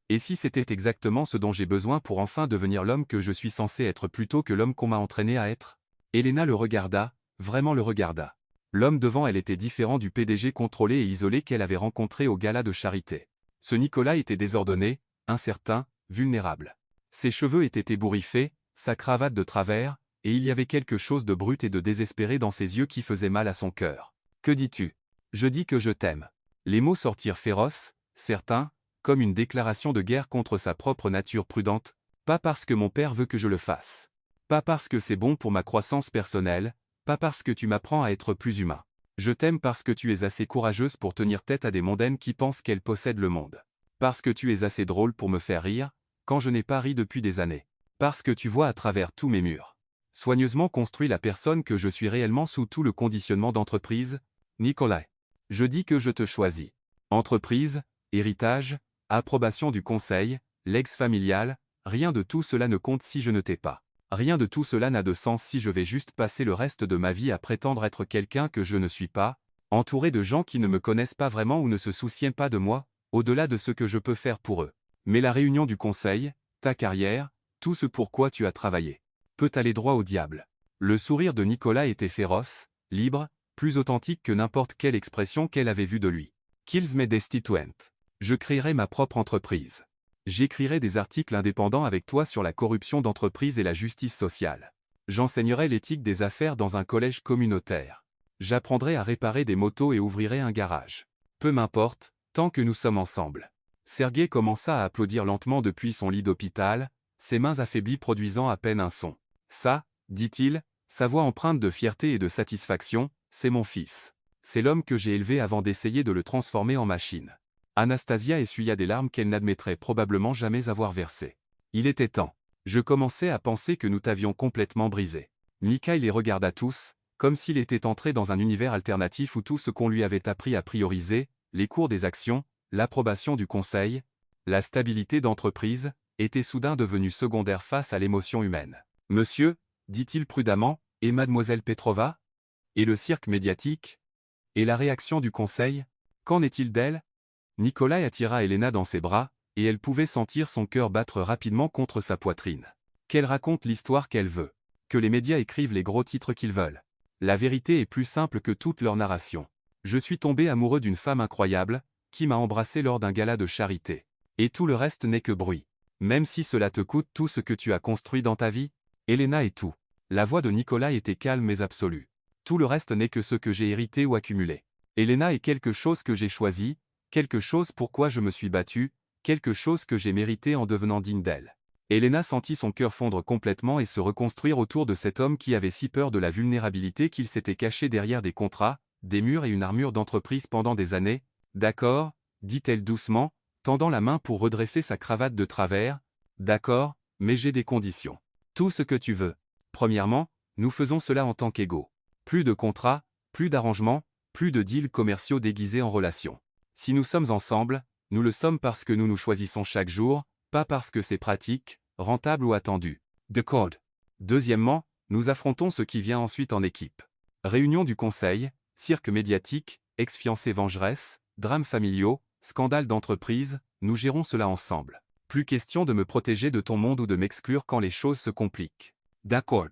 Et si c'était exactement ce dont j'ai besoin pour enfin devenir l'homme que je suis censé être plutôt que l'homme qu'on m'a entraîné à être? Elena le regarda, vraiment le regarda. L'homme devant elle était différent du PDG contrôlé et isolé qu'elle avait rencontré au gala de charité. Ce Nicolas était désordonné, incertain, vulnérable. Ses cheveux étaient ébouriffés, sa cravate de travers, et il y avait quelque chose de brut et de désespéré dans ses yeux qui faisait mal à son cœur. Que dis-tu? Je dis que je t'aime. Les mots sortirent féroces, certains, comme une déclaration de guerre contre sa propre nature prudente, pas parce que mon père veut que je le fasse. Pas parce que c'est bon pour ma croissance personnelle, pas parce que tu m'apprends à être plus humain. Je t'aime parce que tu es assez courageuse pour tenir tête à des mondaines qui pensent qu'elles possèdent le monde. Parce que tu es assez drôle pour me faire rire, quand je n'ai pas ri depuis des années. Parce que tu vois à travers tous mes murs. Soigneusement construit la personne que je suis réellement sous tout le conditionnement d'entreprise, Nikolai. Je dis que je te choisis. Entreprise, héritage, approbation du conseil, l'ex familial, rien de tout cela ne compte si je ne t'ai pas. Rien de tout cela n'a de sens si je vais juste passer le reste de ma vie à prétendre être quelqu'un que je ne suis pas, entouré de gens qui ne me connaissent pas vraiment ou ne se soucient pas de moi, au-delà de ce que je peux faire pour eux. Mais la réunion du conseil, ta carrière, tout ce pour quoi tu as travaillé, peut aller droit au diable. Le sourire de Nicolas était féroce, libre, plus authentique que n'importe quelle expression qu'elle avait vue de lui. Kills me destituent. Je créerai ma propre entreprise. J'écrirai des articles indépendants avec toi sur la corruption d'entreprise et la justice sociale. J'enseignerai l'éthique des affaires dans un collège communautaire. J'apprendrai à réparer des motos et ouvrirai un garage. Peu m'importe, tant que nous sommes ensemble. Sergueï commença à applaudir lentement depuis son lit d'hôpital, ses mains affaiblies produisant à peine un son. Ça, dit-il, sa voix empreinte de fierté et de satisfaction, c'est mon fils. C'est l'homme que j'ai élevé avant d'essayer de le transformer en machine. Anastasia essuya des larmes qu'elle n'admettrait probablement jamais avoir versées. Il était temps. Je commençais à penser que nous t'avions complètement brisé. Mikhail les regarda tous, comme s'il était entré dans un univers alternatif où tout ce qu'on lui avait appris à prioriser, les cours des actions, l'approbation du conseil, la stabilité d'entreprise, était soudain devenu secondaire face à l'émotion humaine. Monsieur, dit-il prudemment, et mademoiselle Petrova? Et le cirque médiatique? Et la réaction du conseil? Qu'en est-il d'elle? Nikolai attira Elena dans ses bras, et elle pouvait sentir son cœur battre rapidement contre sa poitrine. Qu'elle raconte l'histoire qu'elle veut. Que les médias écrivent les gros titres qu'ils veulent. La vérité est plus simple que toute leur narration. Je suis tombé amoureux d'une femme incroyable, qui m'a embrassé lors d'un gala de charité. Et tout le reste n'est que bruit. Même si cela te coûte tout ce que tu as construit dans ta vie, Elena est tout. La voix de Nicolas était calme mais absolue. Tout le reste n'est que ce que j'ai hérité ou accumulé. Elena est quelque chose que j'ai choisi, quelque chose pourquoi je me suis battu, quelque chose que j'ai mérité en devenant digne d'elle. Elena sentit son cœur fondre complètement et se reconstruire autour de cet homme qui avait si peur de la vulnérabilité qu'il s'était caché derrière des contrats, des murs et une armure d'entreprise pendant des années. D'accord, dit-elle doucement, tendant la main pour redresser sa cravate de travers. D'accord, mais j'ai des conditions. Tout ce que tu veux. Premièrement, nous faisons cela en tant qu'égaux. Plus de contrats, plus d'arrangements, plus de deals commerciaux déguisés en relations. Si nous sommes ensemble, nous le sommes parce que nous nous choisissons chaque jour, pas parce que c'est pratique, rentable ou attendu. D'accord. Deuxièmement, nous affrontons ce qui vient ensuite en équipe. Réunion du conseil, cirque médiatique, ex-fiancée vengeresse, drames familiaux, scandales d'entreprise, nous gérons cela ensemble. Plus question de me protéger de ton monde ou de m'exclure quand les choses se compliquent. D'accord.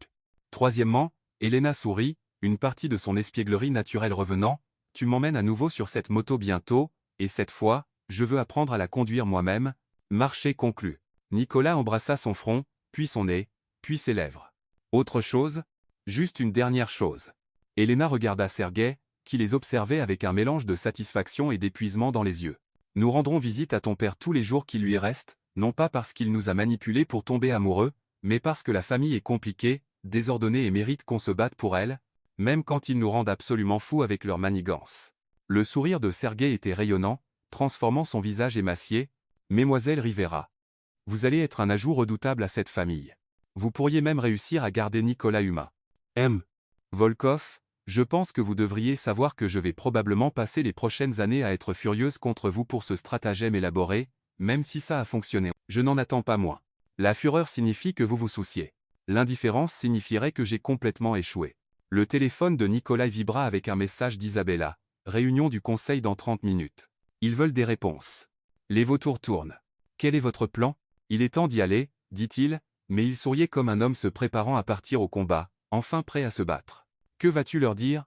Troisièmement, Elena sourit, une partie de son espièglerie naturelle revenant, tu m'emmènes à nouveau sur cette moto bientôt, et cette fois, je veux apprendre à la conduire moi-même. Marché conclu. Nicolas embrassa son front, puis son nez, puis ses lèvres. Autre chose? Juste une dernière chose. Elena regarda Sergueï, qui les observait avec un mélange de satisfaction et d'épuisement dans les yeux. Nous rendrons visite à ton père tous les jours qui lui restent, non pas parce qu'il nous a manipulés pour tomber amoureux, mais parce que la famille est compliquée, désordonnée et mérite qu'on se batte pour elle, même quand ils nous rendent absolument fous avec leur manigance. Le sourire de Sergueï était rayonnant, transformant son visage émacié. Mesdemoiselles Rivera, vous allez être un ajout redoutable à cette famille. Vous pourriez même réussir à garder Nicolas humain. M. Volkov, je pense que vous devriez savoir que je vais probablement passer les prochaines années à être furieuse contre vous pour ce stratagème élaboré, même si ça a fonctionné. Je n'en attends pas moins. La fureur signifie que vous vous souciez. L'indifférence signifierait que j'ai complètement échoué. Le téléphone de Nicolas vibra avec un message d'Isabella. Réunion du conseil dans 30 minutes. Ils veulent des réponses. Les vautours tournent. Quel est votre plan? Il est temps d'y aller, dit-il, mais il souriait comme un homme se préparant à partir au combat, enfin prêt à se battre. Que vas-tu leur dire?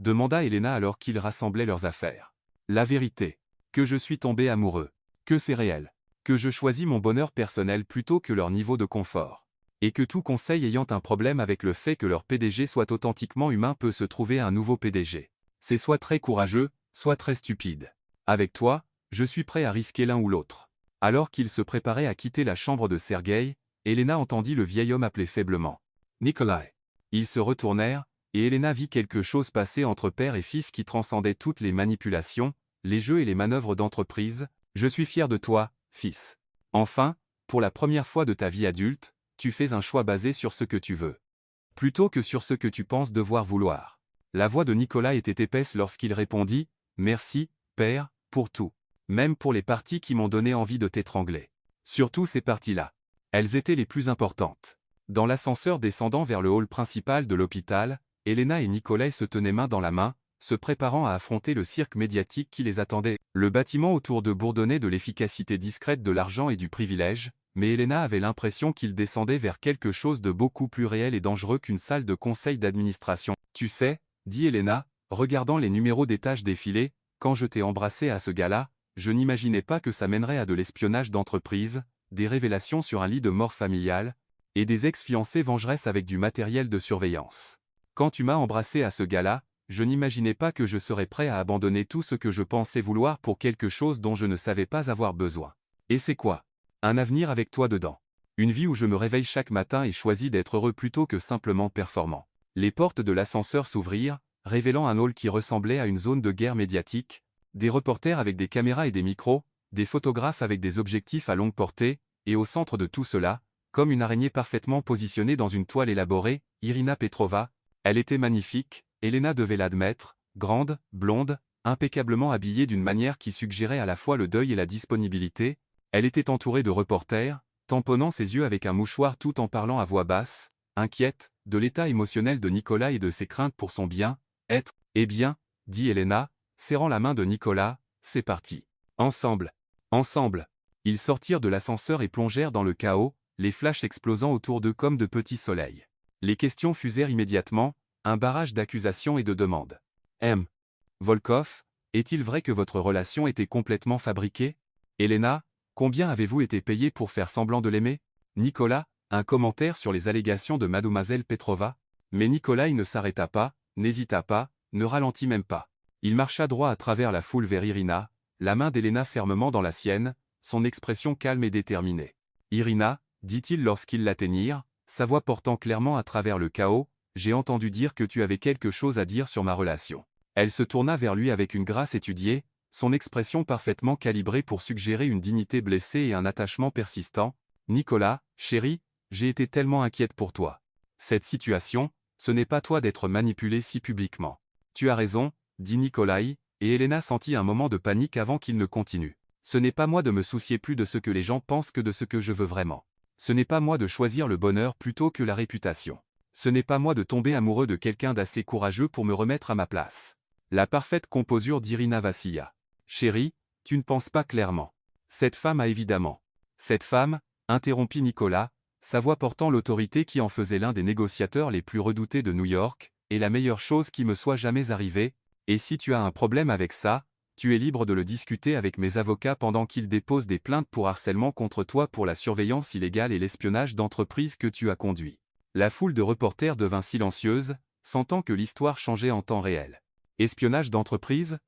Demanda Elena alors qu'ils rassemblaient leurs affaires. La vérité. Que je suis tombé amoureux. Que c'est réel. Que je choisis mon bonheur personnel plutôt que leur niveau de confort. Et que tout conseil ayant un problème avec le fait que leur PDG soit authentiquement humain peut se trouver un nouveau PDG. C'est soit très courageux, soit très stupide. Avec toi, je suis prêt à risquer l'un ou l'autre. Alors qu'ils se préparaient à quitter la chambre de Sergueï, Elena entendit le vieil homme appeler faiblement. Nicolas. Ils se retournèrent, et Elena vit quelque chose passer entre père et fils qui transcendait toutes les manipulations, les jeux et les manœuvres d'entreprise. Je suis fier de toi, fils. Enfin, pour la première fois de ta vie adulte, tu fais un choix basé sur ce que tu veux. Plutôt que sur ce que tu penses devoir vouloir. La voix de Nicolas était épaisse lorsqu'il répondit, « Merci, père, pour tout. Même pour les parties qui m'ont donné envie de t'étrangler. Surtout ces parties-là. Elles étaient les plus importantes. » Dans l'ascenseur descendant vers le hall principal de l'hôpital, Elena et Nicolas se tenaient main dans la main, se préparant à affronter le cirque médiatique qui les attendait. Le bâtiment autour d'eux bourdonnait de l'efficacité discrète de l'argent et du privilège, mais Elena avait l'impression qu'il descendait vers quelque chose de beaucoup plus réel et dangereux qu'une salle de conseil d'administration. « Tu sais, » dit Elena, regardant les numéros d'étage défiler, « quand je t'ai embrassé à ce gala, je n'imaginais pas que ça mènerait à de l'espionnage d'entreprise, des révélations sur un lit de mort familiale, et des ex-fiancées vengeresses avec du matériel de surveillance. Quand tu m'as embrassé à ce gala, je n'imaginais pas que je serais prêt à abandonner tout ce que je pensais vouloir pour quelque chose dont je ne savais pas avoir besoin. Et c'est quoi? Un avenir avec toi dedans. Une vie où je me réveille chaque matin et choisis d'être heureux plutôt que simplement performant. » Les portes de l'ascenseur s'ouvrirent, révélant un hall qui ressemblait à une zone de guerre médiatique, des reporters avec des caméras et des micros, des photographes avec des objectifs à longue portée, et au centre de tout cela, comme une araignée parfaitement positionnée dans une toile élaborée, Irina Petrova. Elle était magnifique, Elena devait l'admettre, grande, blonde, impeccablement habillée d'une manière qui suggérait à la fois le deuil et la disponibilité. Elle était entourée de reporters, tamponnant ses yeux avec un mouchoir tout en parlant à voix basse, inquiète, de l'état émotionnel de Nicolas et de ses craintes pour son bien-être. « Eh bien, » dit Elena, serrant la main de Nicolas, « c'est parti. Ensemble. Ensemble. » Ils sortirent de l'ascenseur et plongèrent dans le chaos, les flashs explosant autour d'eux comme de petits soleils. Les questions fusèrent immédiatement, un barrage d'accusations et de demandes. M. Volkov, est-il vrai que votre relation était complètement fabriquée? Elena, combien avez-vous été payé pour faire semblant de l'aimer? Nicolas, un commentaire sur les allégations de mademoiselle Petrova? Mais Nikolai ne s'arrêta pas, n'hésita pas, ne ralentit même pas. Il marcha droit à travers la foule vers Irina, la main d'Elena fermement dans la sienne, son expression calme et déterminée. Irina, dit-il lorsqu'ils l'atteignirent, sa voix portant clairement à travers le chaos, j'ai entendu dire que tu avais quelque chose à dire sur ma relation. Elle se tourna vers lui avec une grâce étudiée, son expression parfaitement calibrée pour suggérer une dignité blessée et un attachement persistant. Nicolas, chéri, j'ai été tellement inquiète pour toi. Cette situation, ce n'est pas toi d'être manipulé si publiquement. Tu as raison, dit Nikolai, et Elena sentit un moment de panique avant qu'il ne continue. Ce n'est pas moi de me soucier plus de ce que les gens pensent que de ce que je veux vraiment. Ce n'est pas moi de choisir le bonheur plutôt que la réputation. Ce n'est pas moi de tomber amoureux de quelqu'un d'assez courageux pour me remettre à ma place. La parfaite composure d'Irina vacilla. Chérie, tu ne penses pas clairement. Cette femme a évidemment. Cette femme, interrompit Nicolas, sa voix portant l'autorité qui en faisait l'un des négociateurs les plus redoutés de New York, est la meilleure chose qui me soit jamais arrivée, et si tu as un problème avec ça, tu es libre de le discuter avec mes avocats pendant qu'ils déposent des plaintes pour harcèlement contre toi pour la surveillance illégale et l'espionnage d'entreprise que tu as conduit. La foule de reporters devint silencieuse, sentant que l'histoire changeait en temps réel. Espionnage d'entreprise?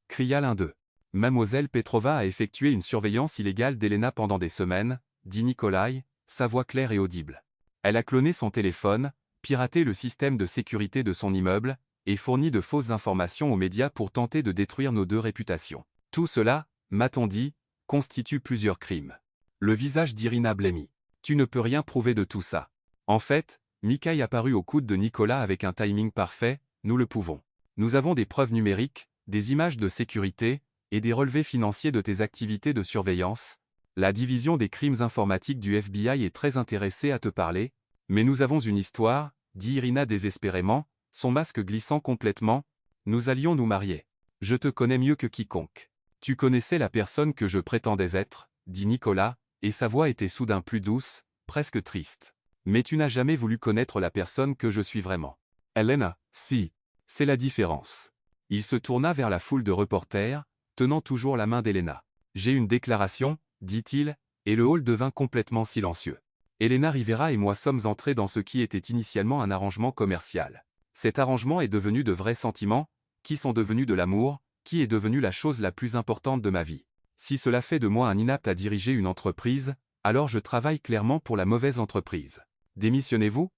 Cria l'un d'eux. Mademoiselle Petrova a effectué une surveillance illégale d'Elena pendant des semaines, dit Nikolai, sa voix claire et audible. Elle a cloné son téléphone, piraté le système de sécurité de son immeuble, et fourni de fausses informations aux médias pour tenter de détruire nos deux réputations. Tout cela, m'a-t-on dit, constitue plusieurs crimes. Le visage d'Irina blêmit. Tu ne peux rien prouver de tout ça. En fait, Mikhaï apparut au coude de Nicolas avec un timing parfait, nous le pouvons. Nous avons des preuves numériques, des images de sécurité, et des relevés financiers de tes activités de surveillance. La division des crimes informatiques du FBI est très intéressée à te parler, mais nous avons une histoire, dit Irina désespérément, son masque glissant complètement. Nous allions nous marier. Je te connais mieux que quiconque. Tu connaissais la personne que je prétendais être, dit Nicolas, et sa voix était soudain plus douce, presque triste. Mais tu n'as jamais voulu connaître la personne que je suis vraiment. Elena, si. C'est la différence. Il se tourna vers la foule de reporters, tenant toujours la main d'Elena. J'ai une déclaration, dit-il, et le hall devint complètement silencieux. Elena Rivera et moi sommes entrés dans ce qui était initialement un arrangement commercial. Cet arrangement est devenu de vrais sentiments, qui sont devenus de l'amour, qui est devenu la chose la plus importante de ma vie. Si cela fait de moi un inapte à diriger une entreprise, alors je travaille clairement pour la mauvaise entreprise. Démissionnez-vous?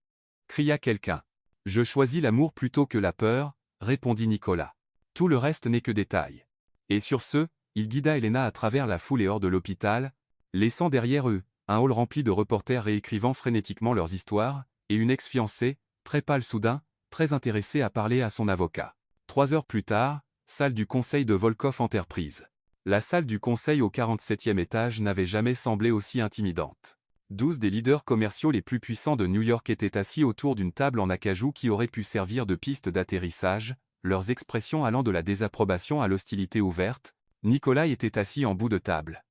Cria quelqu'un. Je choisis l'amour plutôt que la peur, répondit Nicolas. Tout le reste n'est que détail. Et sur ce, il guida Elena à travers la foule et hors de l'hôpital, laissant derrière eux un hall rempli de reporters réécrivant frénétiquement leurs histoires, et une ex-fiancée, très pâle soudain, très intéressée à parler à son avocat. 3 heures plus tard, salle du conseil de Volkov Enterprise. La salle du conseil au 47e étage n'avait jamais semblé aussi intimidante. 12 des leaders commerciaux les plus puissants de New York étaient assis autour d'une table en acajou qui aurait pu servir de piste d'atterrissage, leurs expressions allant de la désapprobation à l'hostilité ouverte. Nicolas était assis en bout de table.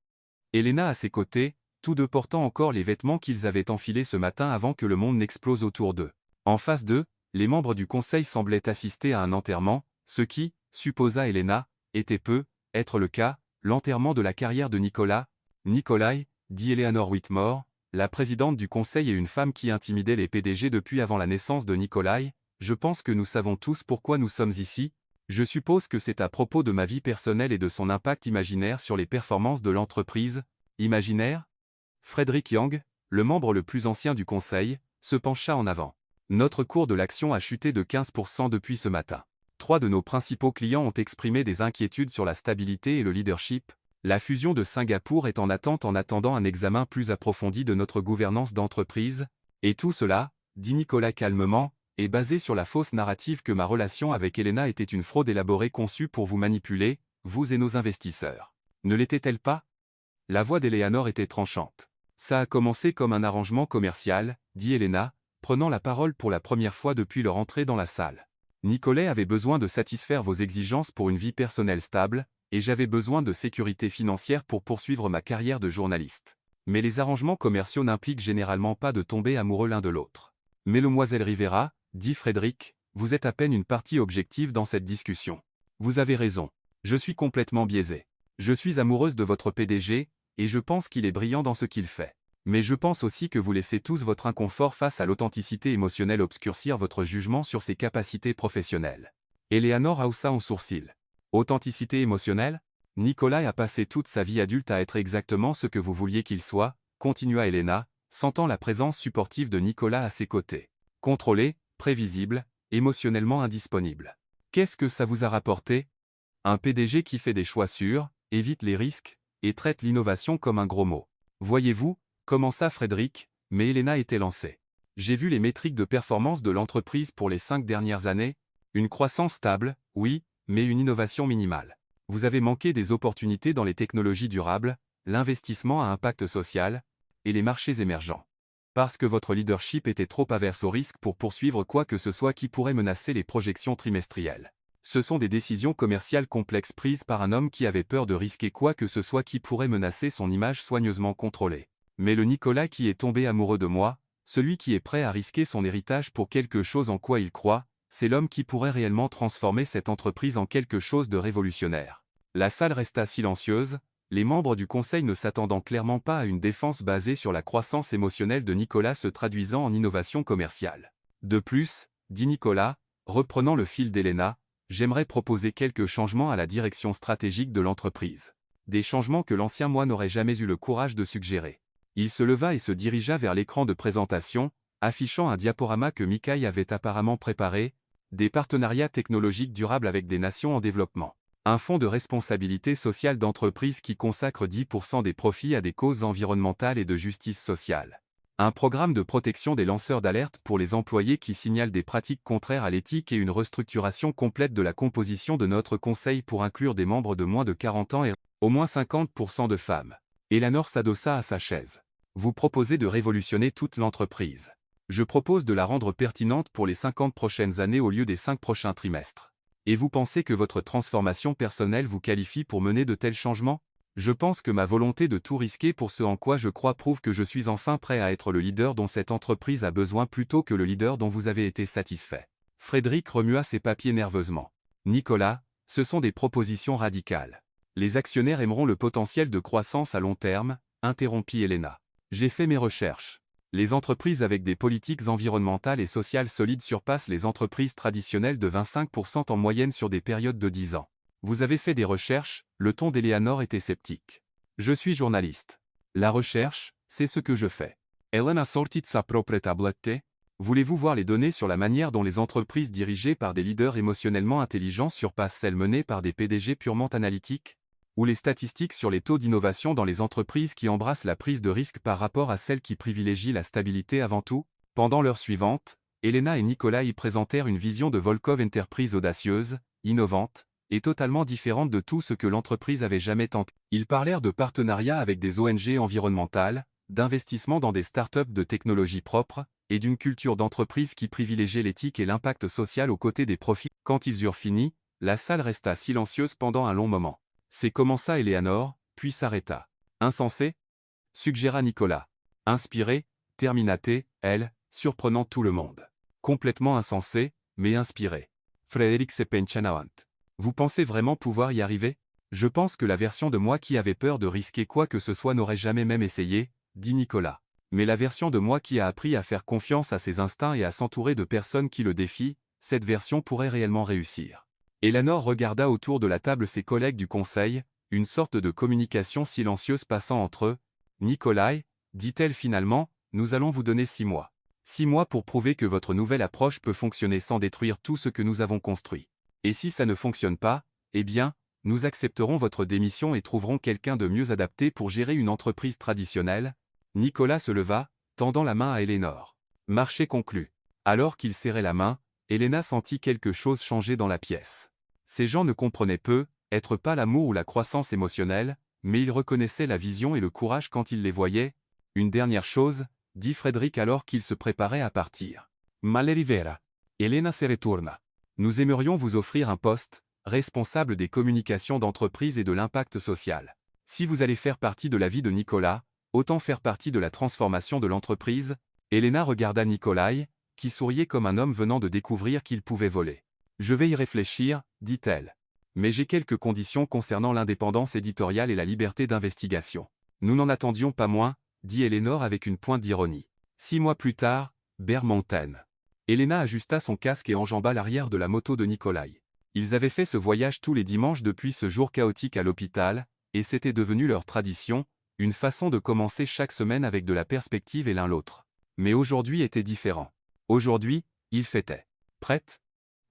Elena à ses côtés, tous deux portant encore les vêtements qu'ils avaient enfilés ce matin avant que le monde n'explose autour d'eux. En face d'eux, les membres du conseil semblaient assister à un enterrement, ce qui, supposa Elena, était être le cas, l'enterrement de la carrière de Nicolas. Nikolai, dit Eleanor Whitmore, la présidente du conseil et une femme qui intimidait les PDG depuis avant la naissance de Nikolai, je pense que nous savons tous pourquoi nous sommes ici. Je suppose que c'est à propos de ma vie personnelle et de son impact imaginaire sur les performances de l'entreprise. Imaginaire? Frederick Young, le membre le plus ancien du conseil, se pencha en avant. Notre cours de l'action a chuté de 15% depuis ce matin. 3 de nos principaux clients ont exprimé des inquiétudes sur la stabilité et le leadership. La fusion de Singapour est en attente en attendant un examen plus approfondi de notre gouvernance d'entreprise. Et tout cela, dit Nicolas calmement, est basé sur la fausse narrative que ma relation avec Elena était une fraude élaborée conçue pour vous manipuler, vous et nos investisseurs. Ne l'était-elle pas? La voix d'Eleanor était tranchante. Ça a commencé comme un arrangement commercial, dit Elena, prenant la parole pour la première fois depuis leur entrée dans la salle. Nicolas avait besoin de satisfaire vos exigences pour une vie personnelle stable, et j'avais besoin de sécurité financière pour poursuivre ma carrière de journaliste. Mais les arrangements commerciaux n'impliquent généralement pas de tomber amoureux l'un de l'autre. Mesdemoiselles Rivera, dit Frédéric, vous êtes à peine une partie objective dans cette discussion. Vous avez raison. Je suis complètement biaisée. Je suis amoureuse de votre PDG, et je pense qu'il est brillant dans ce qu'il fait. Mais je pense aussi que vous laissez tous votre inconfort face à l'authenticité émotionnelle obscurcir votre jugement sur ses capacités professionnelles. Eleanor haussa un sourcil. Authenticité émotionnelle? Nicolas a passé toute sa vie adulte à être exactement ce que vous vouliez qu'il soit, continua Elena, sentant la présence supportive de Nicolas à ses côtés. Contrôlé, prévisible, émotionnellement indisponible. Qu'est-ce que ça vous a rapporté? Un PDG qui fait des choix sûrs, évite les risques, et traite l'innovation comme un gros mot. Voyez-vous, commença Frédéric, mais Elena était lancée. J'ai vu les métriques de performance de l'entreprise pour les 5 dernières années. Une croissance stable, oui, mais une innovation minimale. Vous avez manqué des opportunités dans les technologies durables, l'investissement à impact social, et les marchés émergents. Parce que votre leadership était trop averse au risque pour poursuivre quoi que ce soit qui pourrait menacer les projections trimestrielles. Ce sont des décisions commerciales complexes prises par un homme qui avait peur de risquer quoi que ce soit qui pourrait menacer son image soigneusement contrôlée. Mais le Nicolas qui est tombé amoureux de moi, celui qui est prêt à risquer son héritage pour quelque chose en quoi il croit, c'est l'homme qui pourrait réellement transformer cette entreprise en quelque chose de révolutionnaire. La salle resta silencieuse, les membres du conseil ne s'attendant clairement pas à une défense basée sur la croissance émotionnelle de Nicolas se traduisant en innovation commerciale. De plus, dit Nicolas, reprenant le fil d'Elena, j'aimerais proposer quelques changements à la direction stratégique de l'entreprise. Des changements que l'ancien moi n'aurait jamais eu le courage de suggérer. Il se leva et se dirigea vers l'écran de présentation, affichant un diaporama que Mikaï avait apparemment préparé, des partenariats technologiques durables avec des nations en développement. Un fonds de responsabilité sociale d'entreprise qui consacre 10% des profits à des causes environnementales et de justice sociale. Un programme de protection des lanceurs d'alerte pour les employés qui signalent des pratiques contraires à l'éthique et une restructuration complète de la composition de notre conseil pour inclure des membres de moins de 40 ans et au moins 50% de femmes. Eleanor s'adossa à sa chaise. Vous proposez de révolutionner toute l'entreprise. Je propose de la rendre pertinente pour les 50 prochaines années au lieu des 5 prochains trimestres. Et vous pensez que votre transformation personnelle vous qualifie pour mener de tels changements? Je pense que ma volonté de tout risquer pour ce en quoi je crois prouve que je suis enfin prêt à être le leader dont cette entreprise a besoin plutôt que le leader dont vous avez été satisfait. Frédéric remua ses papiers nerveusement. Nicolas, ce sont des propositions radicales. Les actionnaires aimeront le potentiel de croissance à long terme, interrompit Elena. J'ai fait mes recherches. Les entreprises avec des politiques environnementales et sociales solides surpassent les entreprises traditionnelles de 25% en moyenne sur des périodes de 10 ans. Vous avez fait des recherches, le ton d'Eleanor était sceptique. Je suis journaliste. La recherche, c'est ce que je fais. Elena sortit sa propre tablette. Voulez-vous voir les données sur la manière dont les entreprises dirigées par des leaders émotionnellement intelligents surpassent celles menées par des PDG purement analytiques? Ou les statistiques sur les taux d'innovation dans les entreprises qui embrassent la prise de risque par rapport à celles qui privilégient la stabilité avant tout? Pendant l'heure suivante, Elena et Nicolas y présentèrent une vision de Volkov Enterprise audacieuse, innovante, et totalement différente de tout ce que l'entreprise avait jamais tenté. Ils parlèrent de partenariats avec des ONG environnementales, d'investissements dans des startups de technologie propre, et d'une culture d'entreprise qui privilégiait l'éthique et l'impact social aux côtés des profits. Quand ils eurent fini, la salle resta silencieuse pendant un long moment. C'est commença Eleanor, puis s'arrêta. Insensé? Suggéra Nicolas. Inspiré, terminaté, elle, surprenant tout le monde. Complètement insensé, mais inspiré. Frédéric se pencha en avant. Vous pensez vraiment pouvoir y arriver? Je pense que la version de moi qui avait peur de risquer quoi que ce soit n'aurait jamais même essayé, dit Nicolas. Mais la version de moi qui a appris à faire confiance à ses instincts et à s'entourer de personnes qui le défient, cette version pourrait réellement réussir. Eleanor regarda autour de la table ses collègues du conseil, une sorte de communication silencieuse passant entre eux. Nicolas, dit-elle finalement, nous allons vous donner 6 mois. 6 mois pour prouver que votre nouvelle approche peut fonctionner sans détruire tout ce que nous avons construit. Et si ça ne fonctionne pas, eh bien, nous accepterons votre démission et trouverons quelqu'un de mieux adapté pour gérer une entreprise traditionnelle. Nicolas se leva, tendant la main à Eleanor. Marché conclu. Alors qu'il serrait la main, Elena sentit quelque chose changer dans la pièce. Ces gens ne comprenaient peu, être pas l'amour ou la croissance émotionnelle, mais ils reconnaissaient la vision et le courage quand ils les voyaient. Une dernière chose, dit Frédéric alors qu'il se préparait à partir. Male Rivera. Elena se retourna. Nous aimerions vous offrir un poste, responsable des communications d'entreprise et de l'impact social. Si vous allez faire partie de la vie de Nicolas, autant faire partie de la transformation de l'entreprise. Elena regarda Nikolai, qui souriait comme un homme venant de découvrir qu'il pouvait voler. Je vais y réfléchir, dit-elle. Mais j'ai quelques conditions concernant l'indépendance éditoriale et la liberté d'investigation. Nous n'en attendions pas moins, dit Eleanor avec une pointe d'ironie. 6 mois plus tard, Bear Mountain. Elena ajusta son casque et enjamba l'arrière de la moto de Nikolai. Ils avaient fait ce voyage tous les dimanches depuis ce jour chaotique à l'hôpital, et c'était devenu leur tradition, une façon de commencer chaque semaine avec de la perspective et l'un l'autre. Mais aujourd'hui était différent. Aujourd'hui, ils fêtaient. Prête ?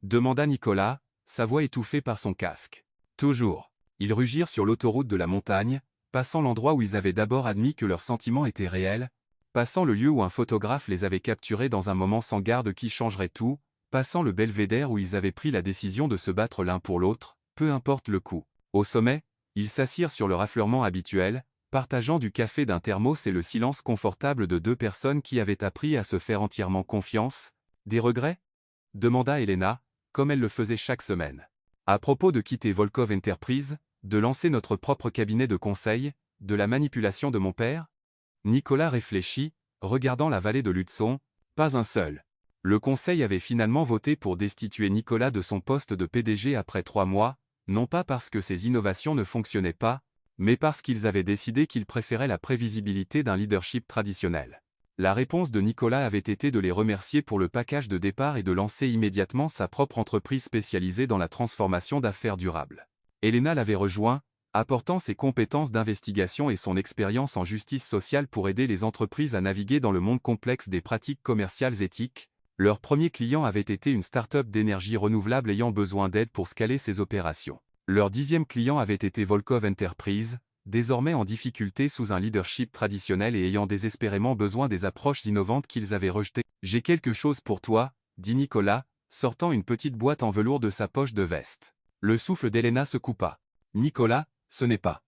Demanda Nicolas, sa voix étouffée par son casque. Toujours. Ils rugirent sur l'autoroute de la montagne, passant l'endroit où ils avaient d'abord admis que leurs sentiments étaient réels, passant le lieu où un photographe les avait capturés dans un moment sans garde qui changerait tout, passant le belvédère où ils avaient pris la décision de se battre l'un pour l'autre, peu importe le coût. Au sommet, ils s'assirent sur leur affleurement habituel, partageant du café d'un thermos et le silence confortable de 2 personnes qui avaient appris à se faire entièrement confiance. Des regrets ? Demanda Elena, comme elle le faisait chaque semaine. À propos de quitter Volkov Enterprise, de lancer notre propre cabinet de conseil, de la manipulation de mon père ? Nicolas réfléchit, regardant la vallée de l'Hudson, pas un seul. Le conseil avait finalement voté pour destituer Nicolas de son poste de PDG après 3 mois, non pas parce que ses innovations ne fonctionnaient pas, mais parce qu'ils avaient décidé qu'ils préféraient la prévisibilité d'un leadership traditionnel. La réponse de Nicolas avait été de les remercier pour le package de départ et de lancer immédiatement sa propre entreprise spécialisée dans la transformation d'affaires durables. Elena l'avait rejoint, apportant ses compétences d'investigation et son expérience en justice sociale pour aider les entreprises à naviguer dans le monde complexe des pratiques commerciales éthiques. Leur premier client avait été une start-up d'énergie renouvelable ayant besoin d'aide pour scaler ses opérations. Leur 10e client avait été Volkov Enterprise, désormais en difficulté sous un leadership traditionnel et ayant désespérément besoin des approches innovantes qu'ils avaient rejetées. « J'ai quelque chose pour toi », dit Nicolas, sortant une petite boîte en velours de sa poche de veste. Le souffle d'Elena se coupa. « Nicolas, ce n'est pas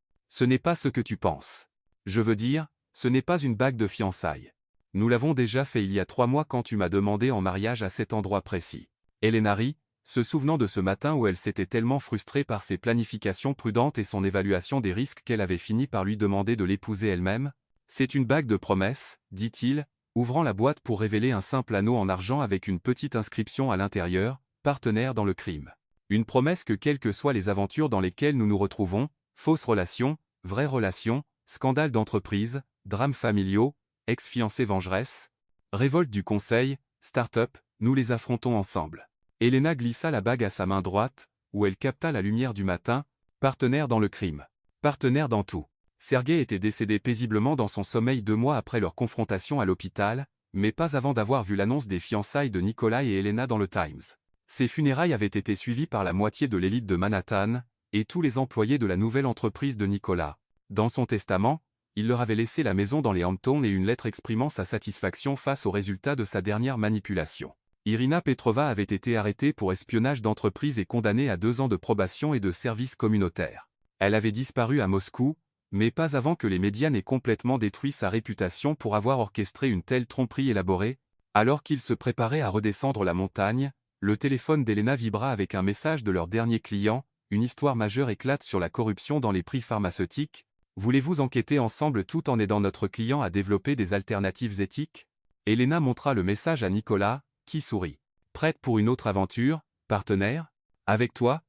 ce que tu penses. Je veux dire, ce n'est pas une bague de fiançailles. Nous l'avons déjà fait il y a 3 mois quand tu m'as demandé en mariage à cet endroit précis. » Elena rit, se souvenant de ce matin où elle s'était tellement frustrée par ses planifications prudentes et son évaluation des risques qu'elle avait fini par lui demander de l'épouser elle-même. « C'est une bague de promesse, dit-il, ouvrant la boîte pour révéler un simple anneau en argent avec une petite inscription à l'intérieur, partenaire dans le crime. Une promesse que quelles que soient les aventures dans lesquelles nous nous retrouvons, fausses relations, vraies relations, scandales d'entreprise, drames familiaux, ex-fiancée vengeresse, révolte du conseil, start-up, nous les affrontons ensemble. » Elena glissa la bague à sa main droite, où elle capta la lumière du matin, partenaire dans le crime. Partenaire dans tout. Sergei était décédé paisiblement dans son sommeil 2 mois après leur confrontation à l'hôpital, mais pas avant d'avoir vu l'annonce des fiançailles de Nikolai et Elena dans le Times. Ses funérailles avaient été suivies par la moitié de l'élite de Manhattan, et tous les employés de la nouvelle entreprise de Nicolas. Dans son testament, il leur avait laissé la maison dans les Hamptons et une lettre exprimant sa satisfaction face aux résultats de sa dernière manipulation. Irina Petrova avait été arrêtée pour espionnage d'entreprise et condamnée à 2 ans de probation et de service communautaire. Elle avait disparu à Moscou, mais pas avant que les médias n'aient complètement détruit sa réputation pour avoir orchestré une telle tromperie élaborée. Alors qu'ils se préparaient à redescendre la montagne, le téléphone d'Elena vibra avec un message de leur dernier client. Une histoire majeure éclate sur la corruption dans les prix pharmaceutiques. Voulez-vous enquêter ensemble tout en aidant notre client à développer des alternatives éthiques ? Elena montra le message à Nicolas, qui sourit. Prête pour une autre aventure, partenaire ? Avec toi ?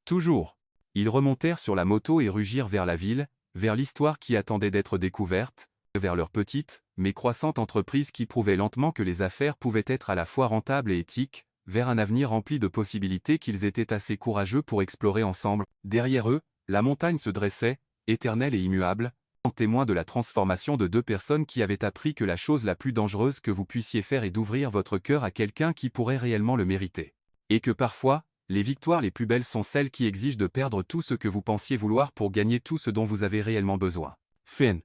Toujours. Ils remontèrent sur la moto et rugirent vers la ville, vers l'histoire qui attendait d'être découverte, vers leur petite, mais croissante entreprise qui prouvait lentement que les affaires pouvaient être à la fois rentables et éthiques, vers un avenir rempli de possibilités qu'ils étaient assez courageux pour explorer ensemble. Derrière eux, la montagne se dressait, éternelle et immuable, en témoin de la transformation de 2 personnes qui avaient appris que la chose la plus dangereuse que vous puissiez faire est d'ouvrir votre cœur à quelqu'un qui pourrait réellement le mériter. Et que parfois, les victoires les plus belles sont celles qui exigent de perdre tout ce que vous pensiez vouloir pour gagner tout ce dont vous avez réellement besoin. Fin.